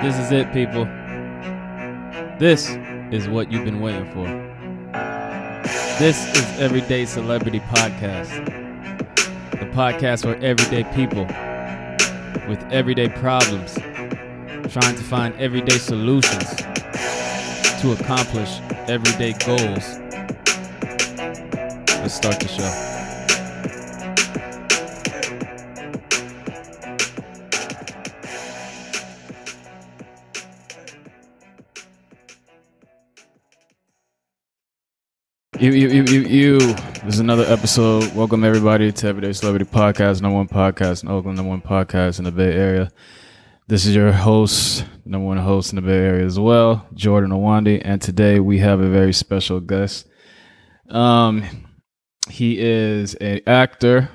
This is it, people. This is what you've been waiting for. This is Everyday Celebrity Podcast. The podcast for everyday people with everyday problems, trying to find everyday solutions to accomplish everyday goals. Let's start the show. This is another episode. Welcome everybody to Everyday Celebrity Podcast, number one podcast in Oakland, number one podcast in the Bay Area. This is your host, number one host in the Bay Area as well, Jordan Owandi, and today we have a very special guest. He is an actor,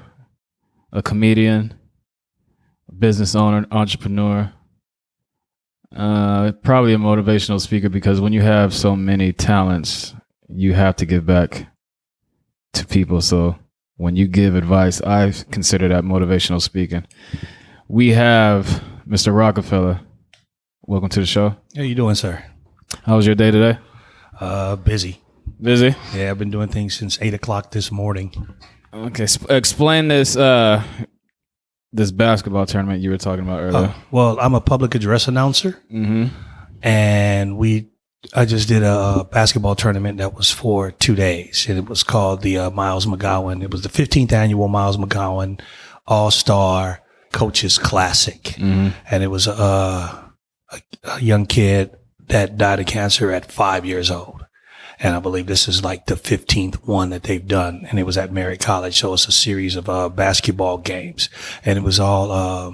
a comedian, a business owner, entrepreneur, probably a motivational speaker, because when you have so many talents, you have to give back to people. So when you give advice, I consider that motivational speaking. We have Mr. Rockefeller. Welcome to the show. How you doing, sir? How was your day today? Busy. Busy? Yeah, I've been doing things since 8 o'clock this morning. Okay, explain this this basketball tournament you were talking about earlier. Well, I'm a public address announcer, and I just did a basketball tournament that was for 2 days, and it was called the Miles McGowan. It was the 15th annual Miles McGowan All-Star Coaches Classic, and it was a young kid that died of cancer at 5 years old. And I believe this is like the 15th one that they've done, and it was at Merritt College. So it's a series of basketball games, and it was all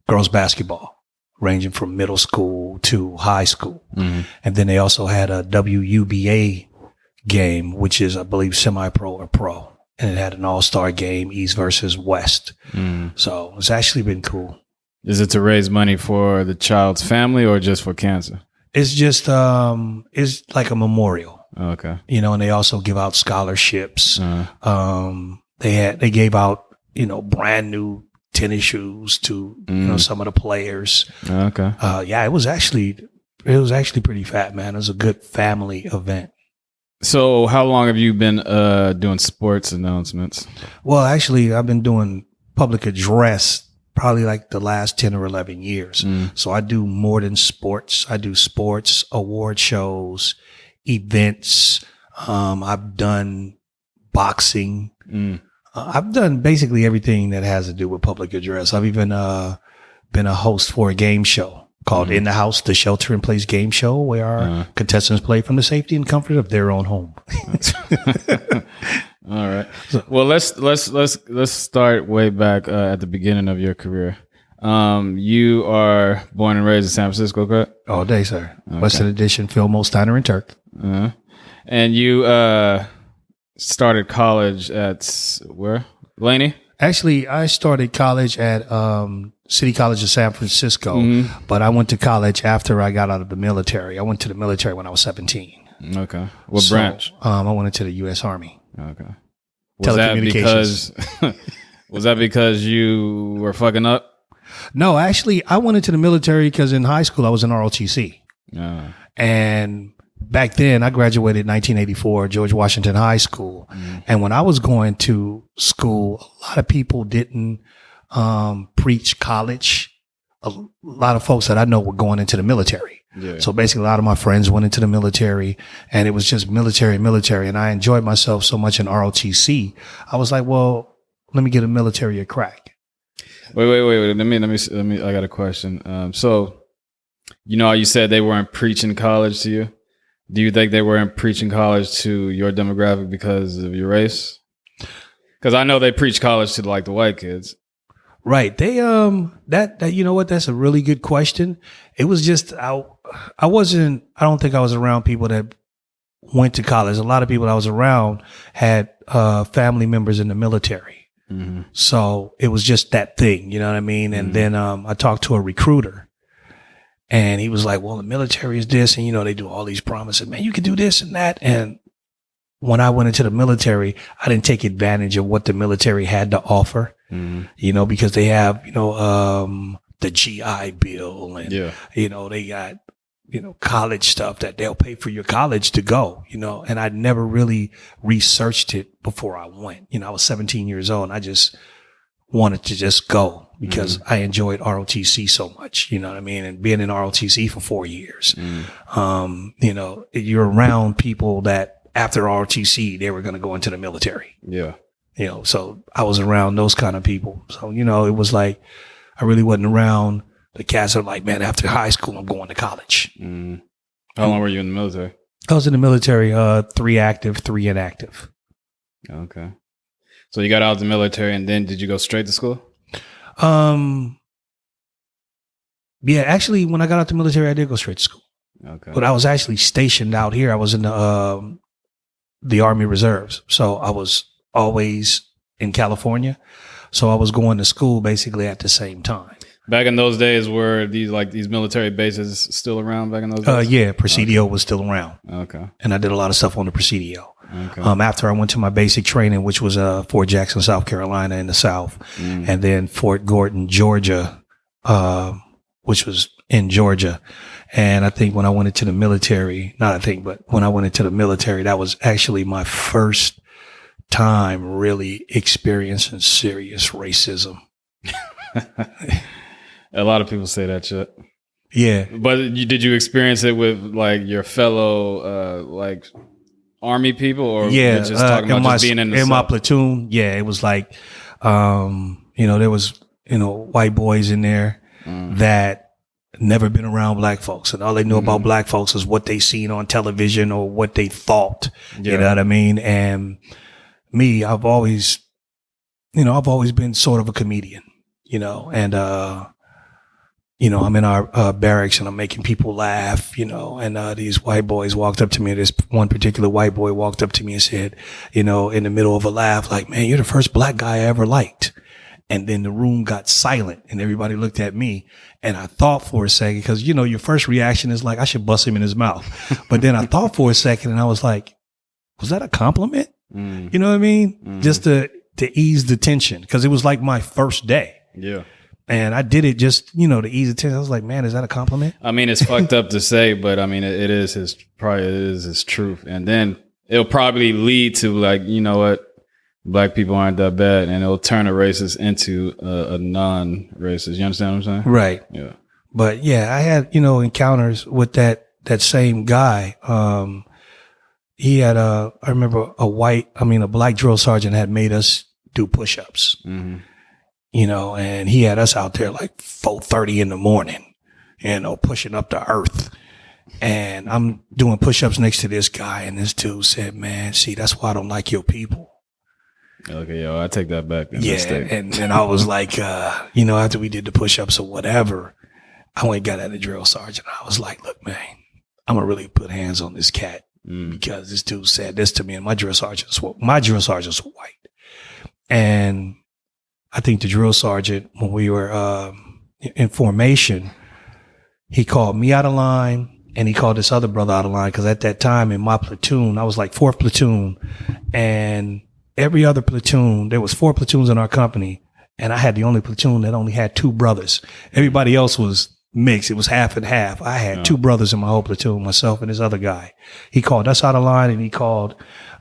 girls basketball, ranging from middle school to high school. And then they also had a WUBA game, which is, I believe, semi-pro or pro. And it had an all-star game, East versus West. So it's actually been cool. Is it to raise money for the child's family or just for cancer? It's just, it's like a memorial. Oh, okay. You know, and they also give out scholarships. They gave out, brand new tennis shoes to some of the players. Okay. Yeah, it was actually pretty fat, man. It was a good family event. So how long have you been doing sports announcements? Well, actually, I've been doing public address probably like the last 10 or 11 years. So I do more than sports. I do sports, award shows, events. I've done boxing. I've done basically everything that has to do with public address. I've even been a host for a game show called In the House, the Shelter in Place game show, where our contestants play from the safety and comfort of their own home. All right. Well, let's start way back at the beginning of your career. You are born and raised in San Francisco, correct? All day, sir. Okay. Western Addition, Fillmore, Steiner, and Turk. And you started college at where? Laney? Actually, I started college at City College of San Francisco, but I went to college after I got out of the military. I went to the military when I was 17. Okay. What branch? I went into the U.S. Army. Okay. Was that because you were fucking up? No, actually, I went into the military because in high school I was in ROTC. And back then, I graduated in 1984, George Washington High School. And when I was going to school, a lot of people didn't preach college. A lot of folks that I know were going into the military. Yeah. So basically, a lot of my friends went into the military, and it was just military. And I enjoyed myself so much in ROTC. I was like, well, let me get a military a crack. Wait. Let me. I got a question. So, how you said they weren't preaching college to you? Do you think they weren't preaching college to your demographic because of your race? Because I know they preach college to like the white kids. Right. They that you know what? That's a really good question. It was just I don't think I was around people that went to college. A lot of people I was around had family members in the military. So it was just that thing, you know what I mean? And then I talked to a recruiter, and he was like, well, the military is this, and they do all these promises, man, you can do this and that. And when I went into the military, I didn't take advantage of what the military had to offer, because they have, the the GI Bill, and Yeah. they got college stuff that they'll pay for your college to go. And I never really researched it before I went. I was 17 years old, and I just wanted to just go because I enjoyed ROTC so much. You know what I mean? And being in ROTC for 4 years, you're around people that after ROTC they were going to go into the military. Yeah. So I was around those kind of people. So, it was like, I really wasn't around the cats that are like, man, after high school, I'm going to college. How long were you in the military? I was in the military, 3 active, 3 inactive. Okay. So you got out of the military, and then did you go straight to school? Yeah, actually, when I got out the military, I did go straight to school. Okay. But I was actually stationed out here. I was in the Army Reserves. So I was always in California. So I was going to school basically at the same time. Back in those days, were these military bases still around back in those days? Yeah, Presidio was still around. Okay. And I did a lot of stuff on the Presidio. Okay. After I went to my basic training, which was Fort Jackson, South Carolina in the South, and then Fort Gordon, Georgia, which was in Georgia. And I think when I went into the military, when I went into the military, that was actually my first time really experiencing serious racism. A lot of people say that shit. Yeah. But did you experience it with like your fellow like Army people, or just talking about just being in my platoon? Yeah, it was like there was white boys in there that never been around black folks, and all they knew about black folks is what they seen on television or what they thought. Yeah. You know what I mean? And me, I've always been sort of a comedian, and I'm in our barracks and I'm making people laugh, and these white boys walked up to me. This one particular white boy walked up to me and said, in the middle of a laugh, like, man, you're the first black guy I ever liked. And then the room got silent and everybody looked at me, and I thought for a second, because, your first reaction is like, I should bust him in his mouth. But then I thought for a second and I was like, was that a compliment? You know what I mean? Just to ease the tension, because it was like my first day. Yeah. And I did it just, to ease the tension. I was like, man, is that a compliment? I mean, it's fucked up to say, but I mean, it is his truth. And then it'll probably lead to like, you know what? Black people aren't that bad, and it'll turn a racist into a non-racist. You understand what I'm saying? Right. Yeah. But yeah, I had, encounters with that same guy. He had I remember a black drill sergeant had made us do push-ups, and he had us out there like 4:30 in the morning, pushing up the earth. And I'm doing push-ups next to this guy, and this dude said, man, see, that's why I don't like your people. Okay, yo, I take that back. Yeah, and I was like, after we did the push-ups or whatever, I went and got at the drill sergeant. I was like, look, man, I'm gonna really put hands on this cat because this dude said this to me, and my drill sergeant's white. And I think the drill sergeant, when we were in formation, he called me out of line, and he called this other brother out of line, because at that time in my platoon, I was like 4th platoon, and every other platoon, there was 4 platoons in our company, and I had the only platoon that only had 2 brothers. Everybody else was mixed. It was half and half. I had 2 brothers in my whole platoon, myself and this other guy. He called us out of line, and he called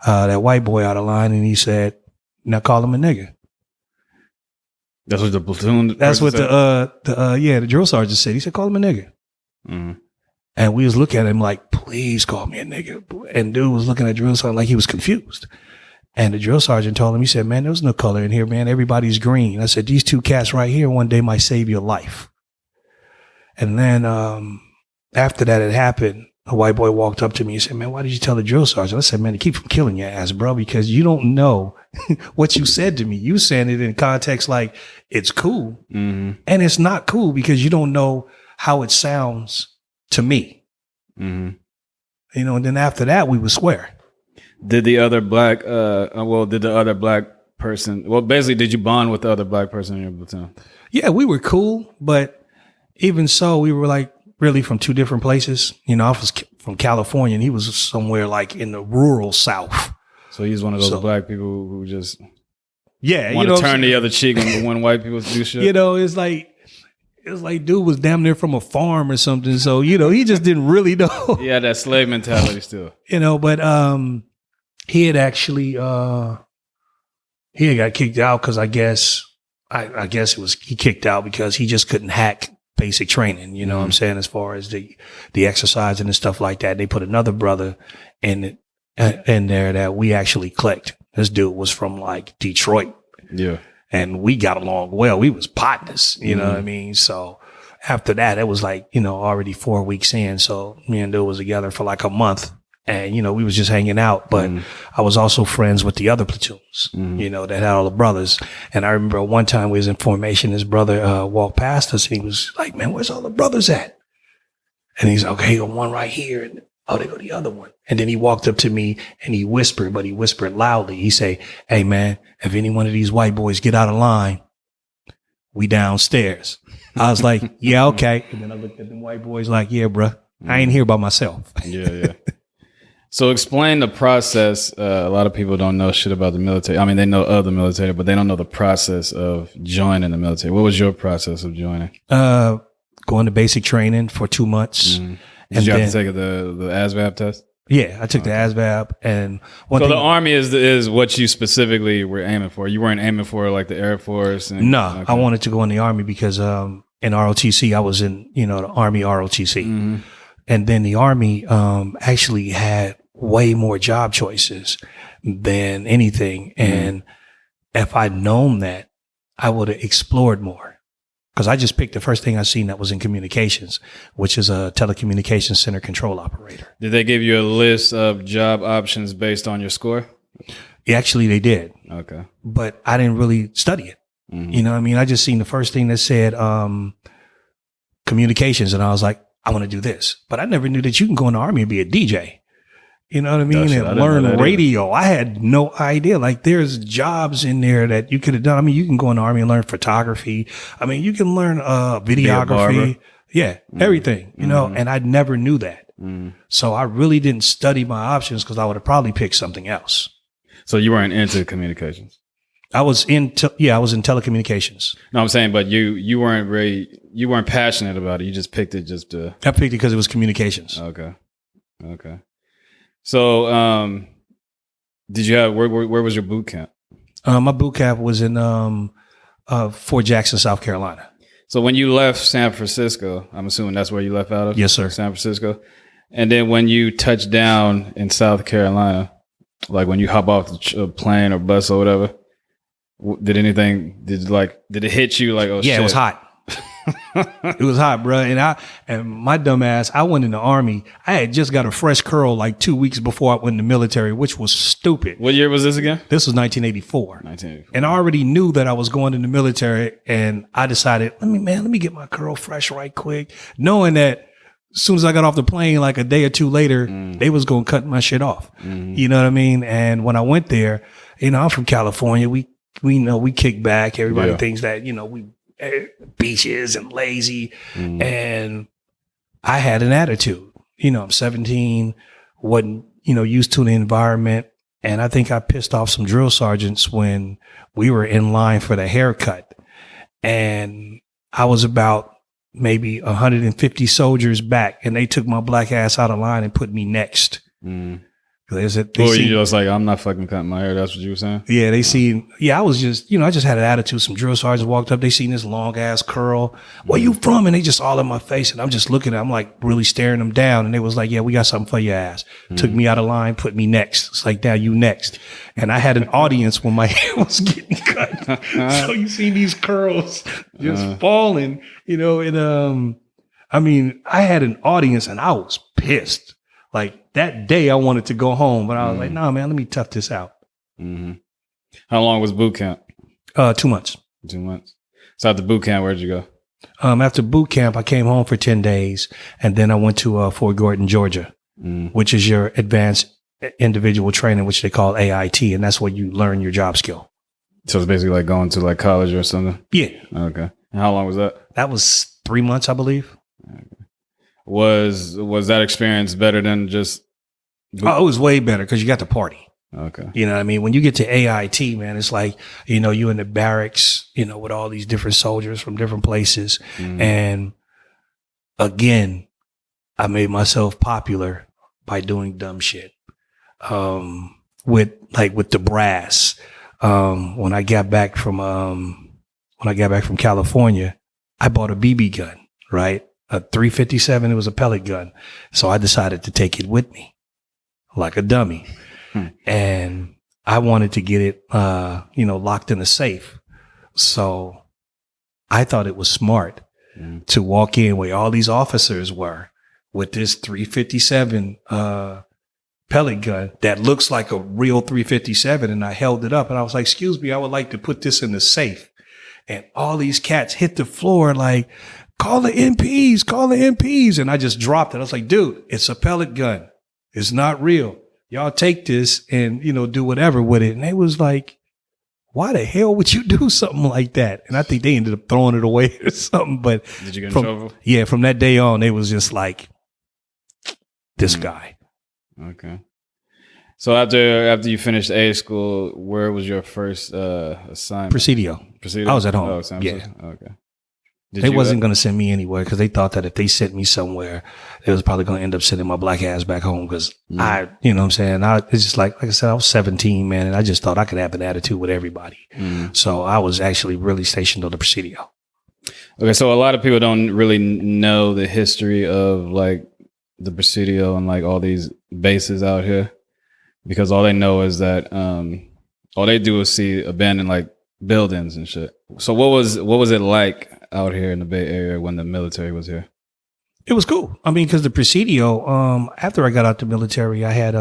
that white boy out of line, and he said, now call him a nigga. That's what the platoon. That's what the drill sergeant said. He said, call him a nigga. And we was looking at him like, please call me a nigga. And dude was looking at drill sergeant like he was confused. And the drill sergeant told him, he said, man, there's no color in here, man. Everybody's green. I said, these 2 cats right here one day might save your life. And then after that had happened, a white boy walked up to me and said, man, why did you tell the drill sergeant? I said, man, to keep from killing your ass, bro, because you don't know what you said to me. You said it in context like it's cool. And it's not cool because you don't know how it sounds to me. And then after that, we would swear. Did the other black, person, basically, did you bond with the other black person in your platoon? Yeah, we were cool, but even so, we were like really from 2 different places. I was from California, and he was somewhere like in the rural South. So he's one of those black people who just want to turn the other cheek when white people do shit. It's like, It was like dude was damn near from a farm or something. So, he just didn't really know. He had that slave mentality still. But he had actually he had got kicked out because I guess it was he kicked out because he just couldn't hack basic training. You know what I'm saying? As far as the exercise and stuff like that. They put another brother in there that we actually clicked. This dude was from like Detroit. Yeah. And we got along well. We was partners, you know what I mean? So after that, it was like, already 4 weeks in. So me and dude was together for like a month and, we was just hanging out. But I was also friends with the other platoons, that had all the brothers. And I remember one time we was in formation, his brother walked past us and he was like, man, where's all the brothers at? And he's like, okay, one right here. And they go the other one. And then he walked up to me and he whispered, but he whispered loudly. He say, hey man, if any one of these white boys get out of line, we downstairs. I was like, yeah, okay. And then I looked at the white boys like, yeah, bro, I ain't here by myself. Yeah. So explain the process. A lot of people don't know shit about the military. I mean, they know of the military, but they don't know the process of joining the military. What was your process of joining? Going to basic training for 2 months. Did you have to take the ASVAB test? Yeah, I took the ASVAB. And the Army is what you specifically were aiming for. You weren't aiming for like the Air Force. No, I wanted to go in the Army because in ROTC, I was in, the Army ROTC. And then the Army actually had way more job choices than anything. And if I'd known that, I would have explored more. Because I just picked the first thing I seen that was in communications, which is a telecommunications center control operator. Did they give you a list of job options based on your score? Actually, they did. Okay. But I didn't really study it. You know what I mean? I just seen the first thing that said communications, and I was like, I want to do this. But I never knew that you can go in the Army and be a DJ. You know what I mean? And learn radio. I had no idea. Like there's jobs in there that you could have done. I mean, you can go in the Army and learn photography. I mean, you can learn videography. Yeah, everything, and I never knew that. So I really didn't study my options because I would have probably picked something else. So you weren't into communications? I was in telecommunications. No, I'm saying, but you weren't passionate about it. You just picked it I picked it because it was communications. Okay. So, did you have, where was your boot camp? My boot camp was in, Fort Jackson, South Carolina. So when you left San Francisco, I'm assuming that's where you left out of? Yes, sir. San Francisco. And then when you touched down in South Carolina, like when you hop off the plane or bus or whatever, did it hit you like, oh shit? Yeah, it was hot. It was hot, bro. And my dumb ass, I went in the Army. I had just got a fresh curl like 2 weeks before I went in the military, which was stupid. What year was this again? This was 1984. And I already knew that I was going in the military, and I decided, let me get my curl fresh right quick, knowing that as soon as I got off the plane, like a day or two later, they was going to cut my shit off. You know what I mean? And when I went there, I'm from California. We kick back. Everybody thinks that, we beaches and lazy. And I had an attitude. I'm 17, wasn't, used to the environment. And I think I pissed off some drill sergeants when we were in line for the haircut. And I was about maybe 150 soldiers back, and they took my black ass out of line and put me next. You just like, I'm not fucking cutting my hair. That's what you were saying? Yeah, I was just, I just had an attitude. Some drill sergeants walked up, they seen this long ass curl. Where you from? And they just all in my face, and I'm just looking at them, like really staring them down. And they was like, yeah, we got something for your ass. Took me out of line, put me next. It's like, now you next. And I had an audience when my hair was getting cut. So you see these curls just falling, and I had an audience and I was pissed. Like that day I wanted to go home, but I was like, nah, man, let me tough this out. How long was boot camp? 2 months. 2 months. So after boot camp, where'd you go? After boot camp, I came home for 10 days, and then I went to Fort Gordon, Georgia, which is your advanced individual training, which they call AIT, and that's where you learn your job skill. So it's basically like going to like college or something? Yeah. Okay. And how long was that? That was 3 months, I believe. Okay. Was that experience better than just? Oh, it was way better because you got to party. Okay. You know what I mean? When you get to AIT, man, it's like, you know, you in the barracks, you know, with all these different soldiers from different places. And again, I made myself popular by doing dumb shit. With the brass. When I got back from California, I bought a BB gun, right? A 357. It was a pellet gun. So I decided to take it with me like a dummy. And I wanted to get it, locked in a safe. So I thought it was smart to walk in where all these officers were with this 357, pellet gun that looks like a real 357. And I held it up and I was like, excuse me, I would like to put this in the safe. And all these cats hit the floor like, call the MPs. And I just dropped it. I was like, dude, it's a pellet gun. It's not real. Y'all take this and, you know, do whatever with it. And they was like, why the hell would you do something like that? And I think they ended up throwing it away or something. But did you get in trouble? Yeah, from that day on, they was just like, this guy. Okay. So after you finished A school, where was your first assignment? Presidio. I was at home. Oh, yeah. Okay. They wasn't going to send me anywhere because they thought that if they sent me somewhere, they was probably going to end up sending my black ass back home because I, you know what I'm saying? It's just like I said, I was 17, man, and I just thought I could have an attitude with everybody. So I was actually really stationed on the Presidio. Okay, so a lot of people don't really know the history of like the Presidio and like all these bases out here because all they know is that all they do is see abandoned like buildings and shit. So what was it like out here in the Bay Area when the military was here? It was cool. I mean, because the Presidio, after I got out the military, I had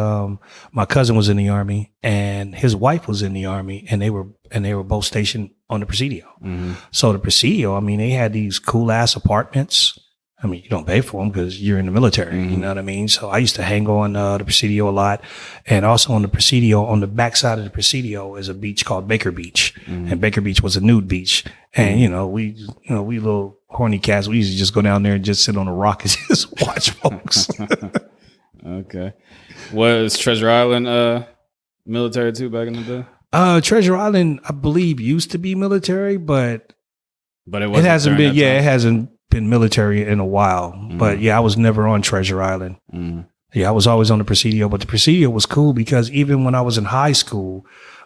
my cousin was in the Army and his wife was in the Army, and they were both stationed on the Presidio. So the Presidio, I mean, they had these cool ass apartments. I mean, you don't pay for them because you're in the military. You know what I mean? So I used to hang on the Presidio a lot. And also on the Presidio, on the backside of the Presidio is a beach called Baker Beach. And Baker Beach was a nude beach. And, we little horny cats, we used to just go down there and just sit on a rock and just watch folks. Okay. Was Treasure Island military too back in the day? Treasure Island, I believe, used to be military, but it hasn't been. Yeah, it hasn't been military in a while. But yeah, I was never on Treasure Island. Yeah, I was always on the Presidio. But the Presidio was cool because even when I was in high school,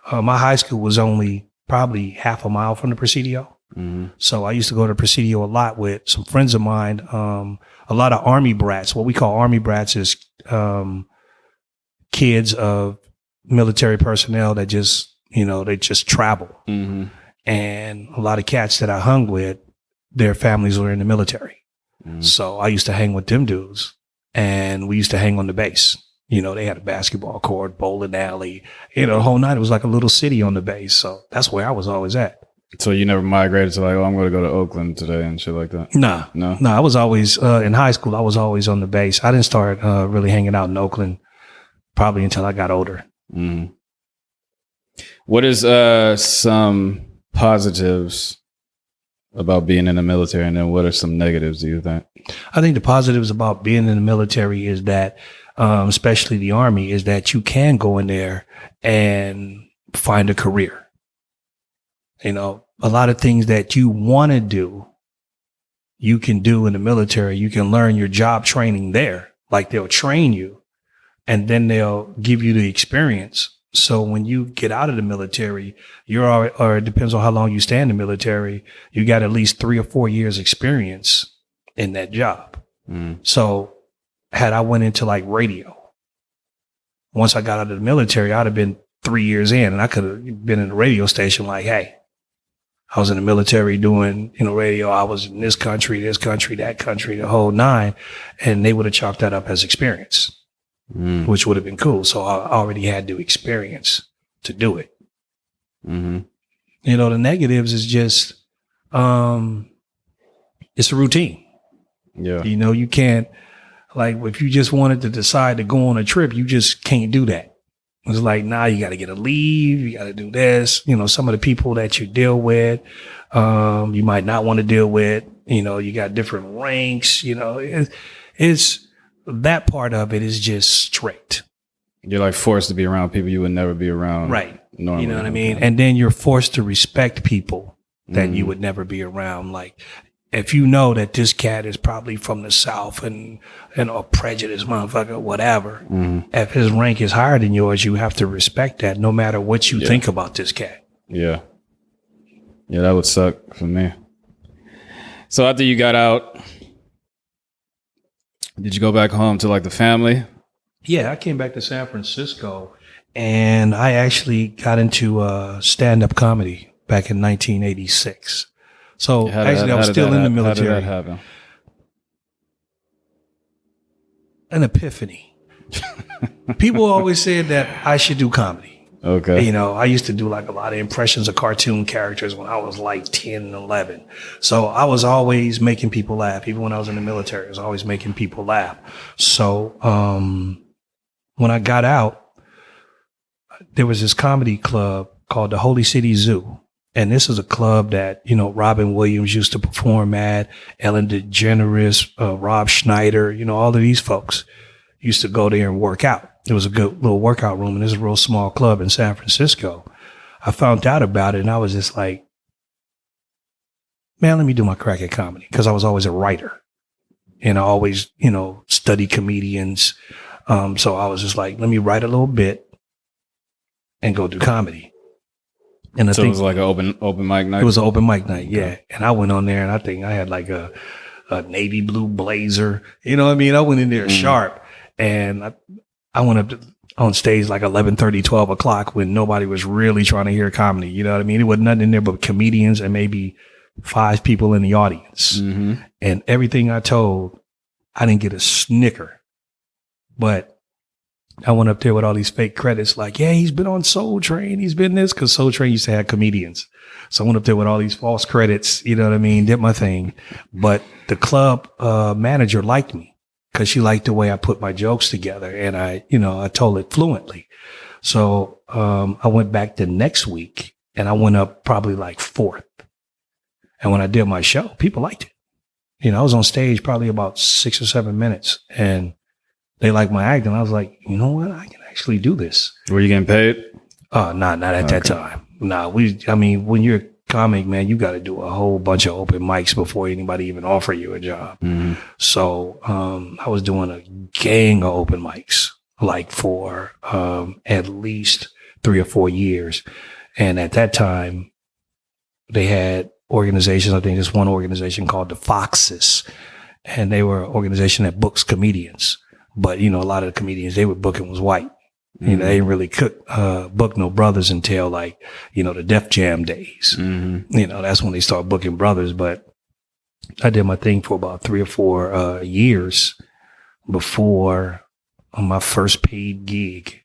my high school was only probably half a mile from the Presidio. So I used to go to the Presidio a lot with some friends of mine. A lot of Army brats. What we call Army brats is kids of military personnel that just, they just travel. And a lot of cats that I hung with, their families were in the military. So I used to hang with them dudes, and we used to hang on the base. They had a basketball court, bowling alley, the whole night. It was like a little city on the base. So that's where I was always at. So you never migrated to like, I'm going to go to Oakland today and shit like that? No. I was always, in high school, I was always on the base. I didn't start really hanging out in Oakland probably until I got older. What is some positives about being in the military, and then what are some negatives, do you think? I think the positives about being in the military is that, especially the Army, is that you can go in there and find a career. A lot of things that you want to do, you can do in the military. You can learn your job training there. Like they'll train you and then they'll give you the experience. So when you get out of the military, or it depends on how long you stay in the military, you got at least 3 or 4 years experience in that job. So had I went into like radio, once I got out of the military, I'd have been 3 years in, and I could have been in a radio station like, hey, I was in the military doing, radio. I was in this country, that country, the whole nine. And they would have chalked that up as experience, which would have been cool. So I already had the experience to do it. The negatives is just, it's a routine. Yeah. You can't, like, if you just wanted to decide to go on a trip, you just can't do that. It's like, you got to get a leave. You got to do this. Some of the people that you deal with, you might not want to deal with. You got different ranks. It's that part of it is just strict. You're like forced to be around people you would never be around. Right. Normally. You know what I mean? And then you're forced to respect people that you would never be around. Like, if you know that this cat is probably from the South and a prejudiced motherfucker, whatever, if his rank is higher than yours, you have to respect that no matter what you think about this cat. Yeah. Yeah, that would suck for me. So after you got out, did you go back home to like the family? Yeah, I came back to San Francisco and I actually got into stand-up comedy back in 1986. So actually, I was still in the military. How did that happen? An epiphany. People always said that I should do comedy. Okay. You know, I used to do like a lot of impressions of cartoon characters when I was like 10 and 11. So I was always making people laugh. Even when I was in the military, I was always making people laugh. So when I got out, there was this comedy club called the Holy City Zoo. And this is a club that, you know, Robin Williams used to perform at, Ellen DeGeneres, Rob Schneider, you know, all of these folks used to go there and work out. There was a good little workout room, and this is a real small club in San Francisco. I found out about it, and I was just like, man, let me do my crack at comedy, because I was always a writer. And I always, you know, study comedians. So I was just like, let me write a little bit and go do comedy. And so it was like an open mic night? It was an open mic night, yeah. And I went on there and I think I had like a navy blue blazer. You know what I mean? I went in there sharp and I went up on stage like 11:30, 12 o'clock when nobody was really trying to hear comedy. You know what I mean? There was nothing in there but comedians and maybe 5 people in the audience. And everything I told, I didn't get a snicker. But I went up there with all these fake credits like, yeah, he's been on Soul Train. He's been this, because Soul Train used to have comedians. So I went up there with all these false credits, you know what I mean? Did my thing. But the club manager liked me because she liked the way I put my jokes together. And I told it fluently. So I went back the next week and I went up probably like 4th. And when I did my show, people liked it. You know, I was on stage probably about 6 or 7 minutes and they liked my acting. I was like, you know what? I can actually do this. Were you getting paid? Not at that time. When you're a comic, man, you got to do a whole bunch of open mics before anybody even offer you a job. So I was doing a gang of open mics, like for at least 3 or 4 years. And at that time, they had organizations. I think there's one organization called the Foxes. And they were an organization that books comedians. But, you know, a lot of the comedians they were booking was white. You know, they didn't really book no brothers until like, you know, the Def Jam days. You know, that's when they start booking brothers. But I did my thing for about 3 or 4 years before my first paid gig.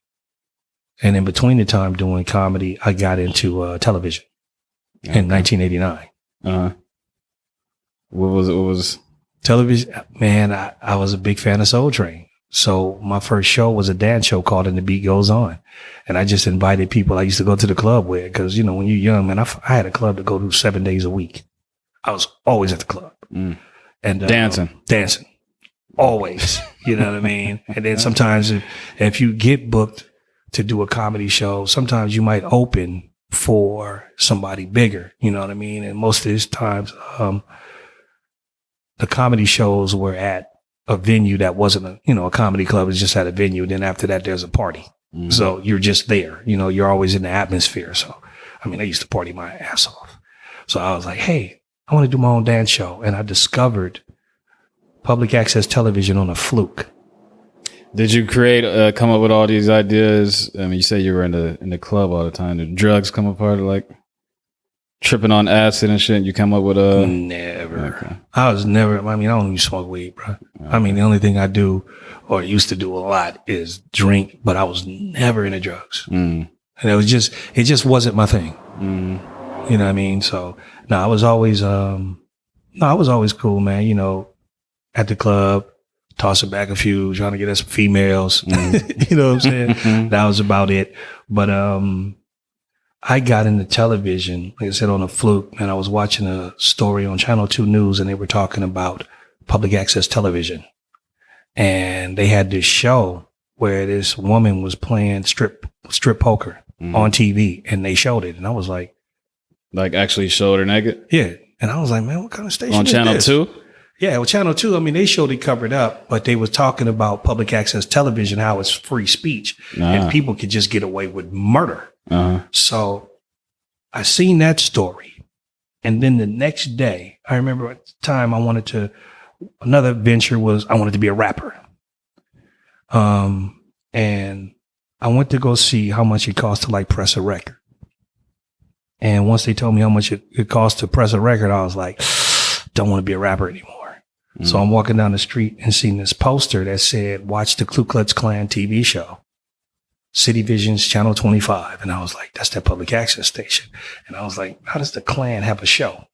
And in between the time doing comedy, I got into television in 1989. What was television? Man, I was a big fan of Soul Train. So my first show was a dance show called And the Beat Goes On. And I just invited people I used to go to the club with. Because, you know, when you're young, man, I had a club to go to 7 days a week. I was always at the club. And dancing. Always. You know what I mean? And then sometimes if you get booked to do a comedy show, sometimes you might open for somebody bigger. You know what I mean? And most of these times, the comedy shows were at a venue that wasn't a comedy club. It's just at a venue. Then after that, there's a party. So you're just there, you know, you're always in the atmosphere. So, I mean, I used to party my ass off. So I was like, hey, I want to do my own dance show. And I discovered public access television on a fluke. Did you come up with all these ideas? I mean, you say you were in the club all the time. Did drugs come apart, like tripping on acid and shit? You come up with Never. Okay. I don't even smoke weed, bro. Okay. I mean, the only thing I do or used to do a lot is drink, but I was never into drugs. And it just wasn't my thing. You know what I mean? So no, I was always cool, man. You know, at the club, tossing back a few, trying to get us some females. You know what I'm saying? That was about it. But I got into television, like I said, on a fluke, and I was watching a story on Channel 2 News, and they were talking about public access television. And they had this show where this woman was playing strip poker on TV, and they showed it, and I was like actually showed her naked? Yeah. And I was like, man, what kind of station on is Channel this? 2? Yeah, well, Channel 2, I mean, they showed it covered up, but they was talking about public access television, how it's free speech, and people could just get away with murder. So I seen that story. And then the next day, I remember at the time another venture was I wanted to be a rapper. And I went to go see how much it cost to like press a record. And once they told me how much it cost to press a record, I was like, don't want to be a rapper anymore. So I'm walking down the street and seeing this poster that said, watch the Ku Klux Klan TV show, City Vision's Channel 25. And I was like, that's that public access station. And I was like, how does the Klan have a show?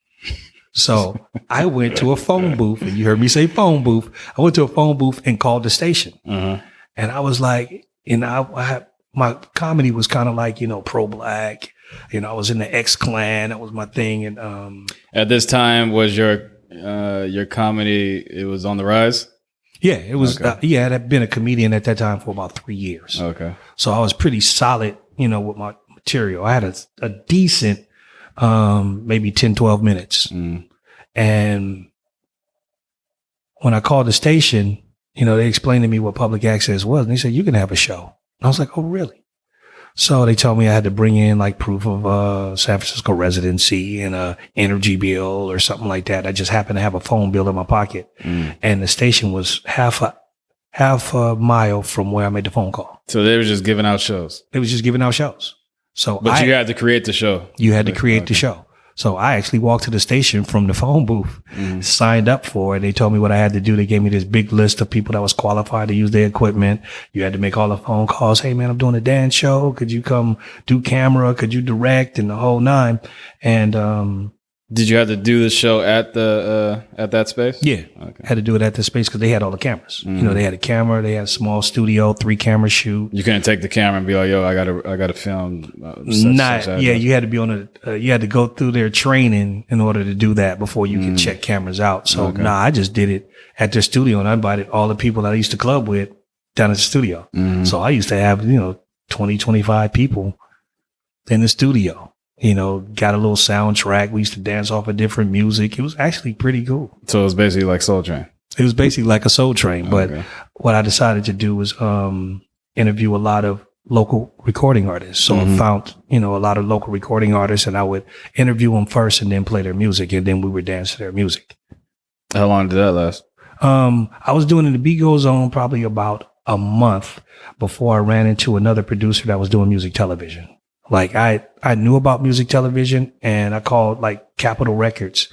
So I went to a phone booth, and you heard me say phone booth. I went to a phone booth and called the station. And I was like, my comedy was kind of like, pro-black. I was in the X-Clan. That was my thing. And at this time, was your comedy, it was on the rise? Yeah, it was. Okay. I'd been a comedian at that time for about 3 years. Okay. So I was pretty solid, with my material. I had a decent, maybe 10, 12 minutes. And when I called the station, they explained to me what public access was. And they said, you can have a show. And I was like, oh, really? So they told me I had to bring in like proof of San Francisco residency and a energy bill or something like that. I just happened to have a phone bill in my pocket, and the station was half a mile from where I made the phone call. So they were just giving out shows. They was just giving out shows. So, but you had to create the show. You had to create the show. So I actually walked to the station from the phone booth, signed up for it. They told me what I had to do. They gave me this big list of people that was qualified to use their equipment. You had to make all the phone calls. Hey man, I'm doing a dance show. Could you come do camera? Could you direct? And the whole nine. And, did you have to do the show at that space? Yeah. Okay. Had to do it at the space because they had all the cameras. They had a camera, they had a small studio, 3 camera shoot. You couldn't take the camera and be like, yo, I gotta film. You had to be on you had to go through their training in order to do that before you could check cameras out. So I just did it at their studio, and I invited all the people that I used to club with down at the studio. So I used to have, 20, 25 people in the studio. Got a little soundtrack. We used to dance off of different music. It was actually pretty cool. So it was basically like Soul Train. It was basically like a Soul Train. But what I decided to do was interview a lot of local recording artists. So I found, a lot of local recording artists, and I would interview them first and then play their music, and then we would dance to their music. How long did that last? I was doing it in the Beat Goes On probably about a month before I ran into another producer that was doing music television. Like I knew about music television, and I called like Capitol Records,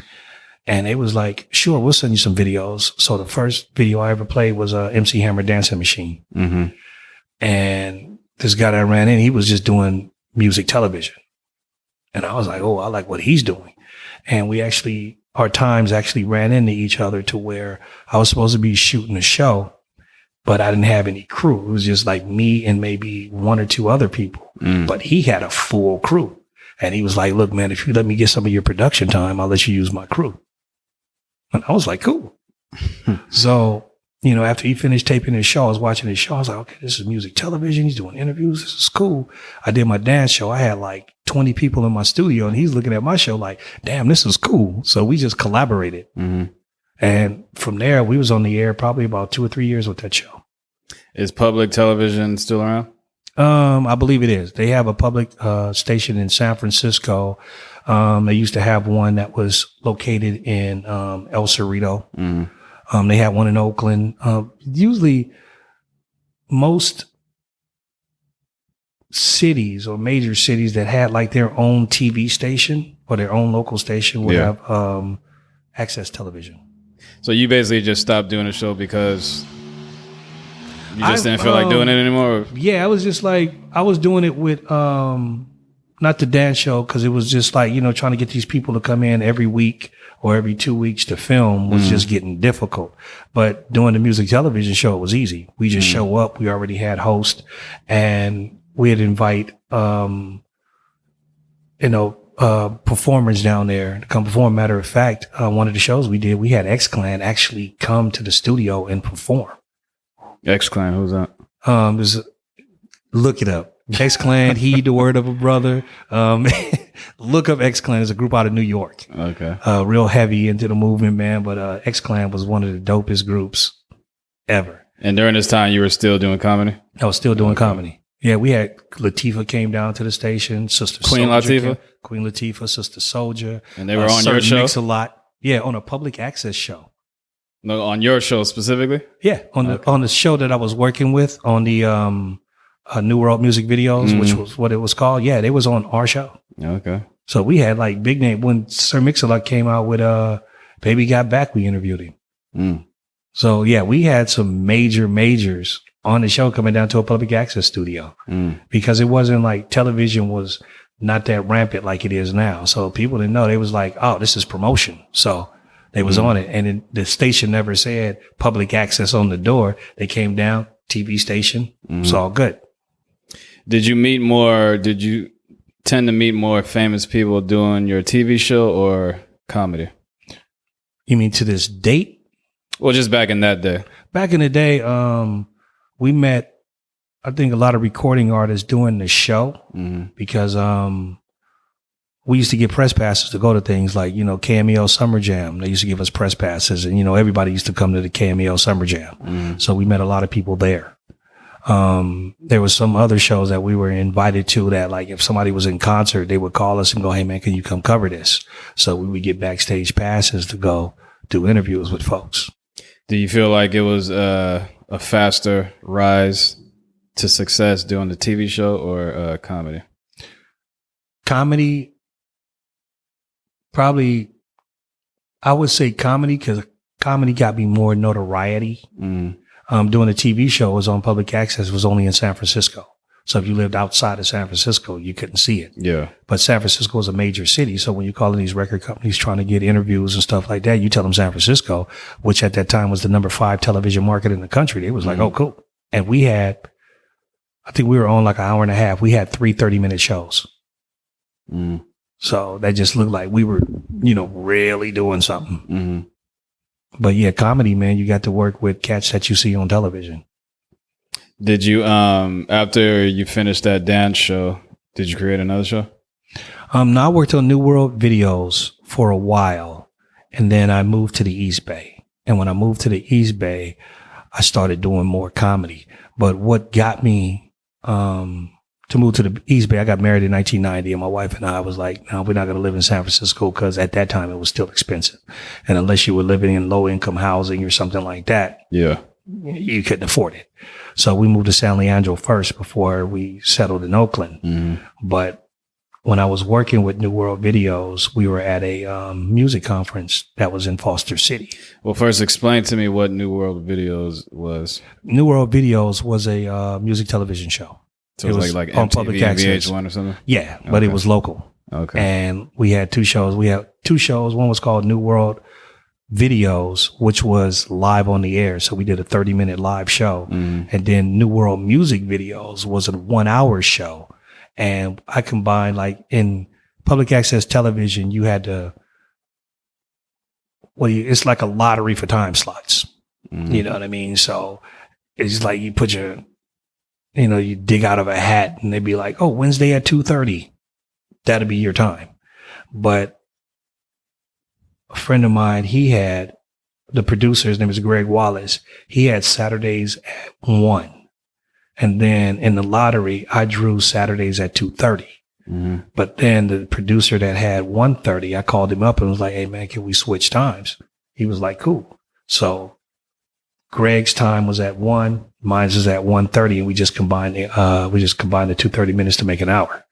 and they was like, sure, we'll send you some videos. So the first video I ever played was MC Hammer Dancing Machine. And this guy that ran in, he was just doing music television. And I was like, oh, I like what he's doing. And our times actually ran into each other to where I was supposed to be shooting a show, but I didn't have any crew. It was just like me and maybe 1 or 2 other people. But he had a full crew. And he was like, look, man, if you let me get some of your production time, I'll let you use my crew. And I was like, cool. So, after he finished taping his show, I was watching his show. I was like, okay, this is music television. He's doing interviews. This is cool. I did my dance show. I had like 20 people in my studio, and he's looking at my show like, damn, this is cool. So we just collaborated. And from there, we was on the air probably about 2 or 3 years with that show. Is public television still around? I believe it is. They have a public station in San Francisco. They used to have one that was located in El Cerrito. They had one in Oakland. Usually most cities or major cities that had like their own TV station or their own local station would have access television. So you basically just stopped doing a show because you just didn't feel like doing it anymore? Yeah, I was just like, I was doing it with, not the dance show, because it was just like, trying to get these people to come in every week or every 2 weeks to film was just getting difficult. But doing the music television show, it was easy. We just show up. We already had hosts, and we'd invite, performers down there to come perform. Matter of fact, one of the shows we did, we had X-Clan actually come to the studio and perform. X-Clan, who's that? Look it up. X-Clan, Heed the Word of a Brother. Look up X-Clan. It's a group out of New York. Okay. Real heavy into the movement, man. But X-Clan was one of the dopest groups ever. And during this time, you were still doing comedy? I was still doing comedy. Yeah, we had Latifah came down to the station. Sister Queen Soulja Latifah? Queen Latifah, Sister Soldier. And they were on your show? Mix-a-Lot. Yeah, on a public access show. No, on your show specifically? Yeah, on the show that I was working with on the New World Music Videos, which was what it was called. Yeah, they was on our show. Okay. So we had like big name. When Sir Mix-a-Lot came out with Baby Got Back, we interviewed him. Mm. So yeah, we had some majors on the show coming down to a public access studio because it wasn't like television was not that rampant like it is now. So people didn't know. They was like, oh, this is promotion. So they was on it. And the station never said public access on the door. They came down, TV station. It's all good. Did you tend to meet more famous people doing your TV show or comedy? You mean to this date? Well, just back in that day. Back in the day, we met, I think, a lot of recording artists doing the show because we used to get press passes to go to things like, Cameo Summer Jam. They used to give us press passes and, everybody used to come to the Cameo Summer Jam. So we met a lot of people there. There was some other shows that we were invited to that, like, if somebody was in concert, they would call us and go, hey, man, can you come cover this? So we would get backstage passes to go do interviews with folks. Do you feel like it was a faster rise to success doing the TV show or comedy? Comedy, probably, I would say comedy because comedy got me more notoriety. Doing the TV show was on public access, was only in San Francisco. So if you lived outside of San Francisco, you couldn't see it. Yeah. But San Francisco is a major city. So when you're calling these record companies trying to get interviews and stuff like that, you tell them San Francisco, which at that time was the number 5 television market in the country. They was like, oh, cool. And we had, I think we were on like an hour and a half. We had 3 30-minute shows. So that just looked like we were, really doing something. But yeah, comedy, man, you got to work with cats that you see on television. Did you, after you finished that dance show, did you create another show? No, I worked on New World Videos for a while, and then I moved to the East Bay. And when I moved to the East Bay, I started doing more comedy. But what got me to move to the East Bay, I got married in 1990, and my wife and I was like, no, we're not going to live in San Francisco because at that time it was still expensive. And unless you were living in low-income housing or something like that, you couldn't afford it. So we moved to San Leandro first before we settled in Oakland. But when I was working with New World Videos, we were at a music conference that was in Foster City. Well, first explain to me what New World Videos was. New World Videos was a music television show. So it was like on MTV, public access. VH1 or something? Yeah, but it was local. Okay. And we had 2 shows. We had 2 shows. One was called New World Videos, which was live on the air. So we did a 30-minute live show. And then New World Music Videos was a 1-hour show. And I combined, like, in public access television, you had to, it's like a lottery for time slots. You know what I mean? So it's like you put your, you dig out of a hat and they'd be like, oh, Wednesday at 2:30. That'll be your time. But a friend of mine, he had, the producer, his name is Greg Wallace. He had Saturdays at 1. And then in the lottery, I drew Saturdays at 2:30. But then the producer that had 1:30, I called him up and was like, hey man, can we switch times? He was like, cool. So Greg's time was at 1, mine's is at 1:30, and we just combined the 2:30 minutes to make an hour.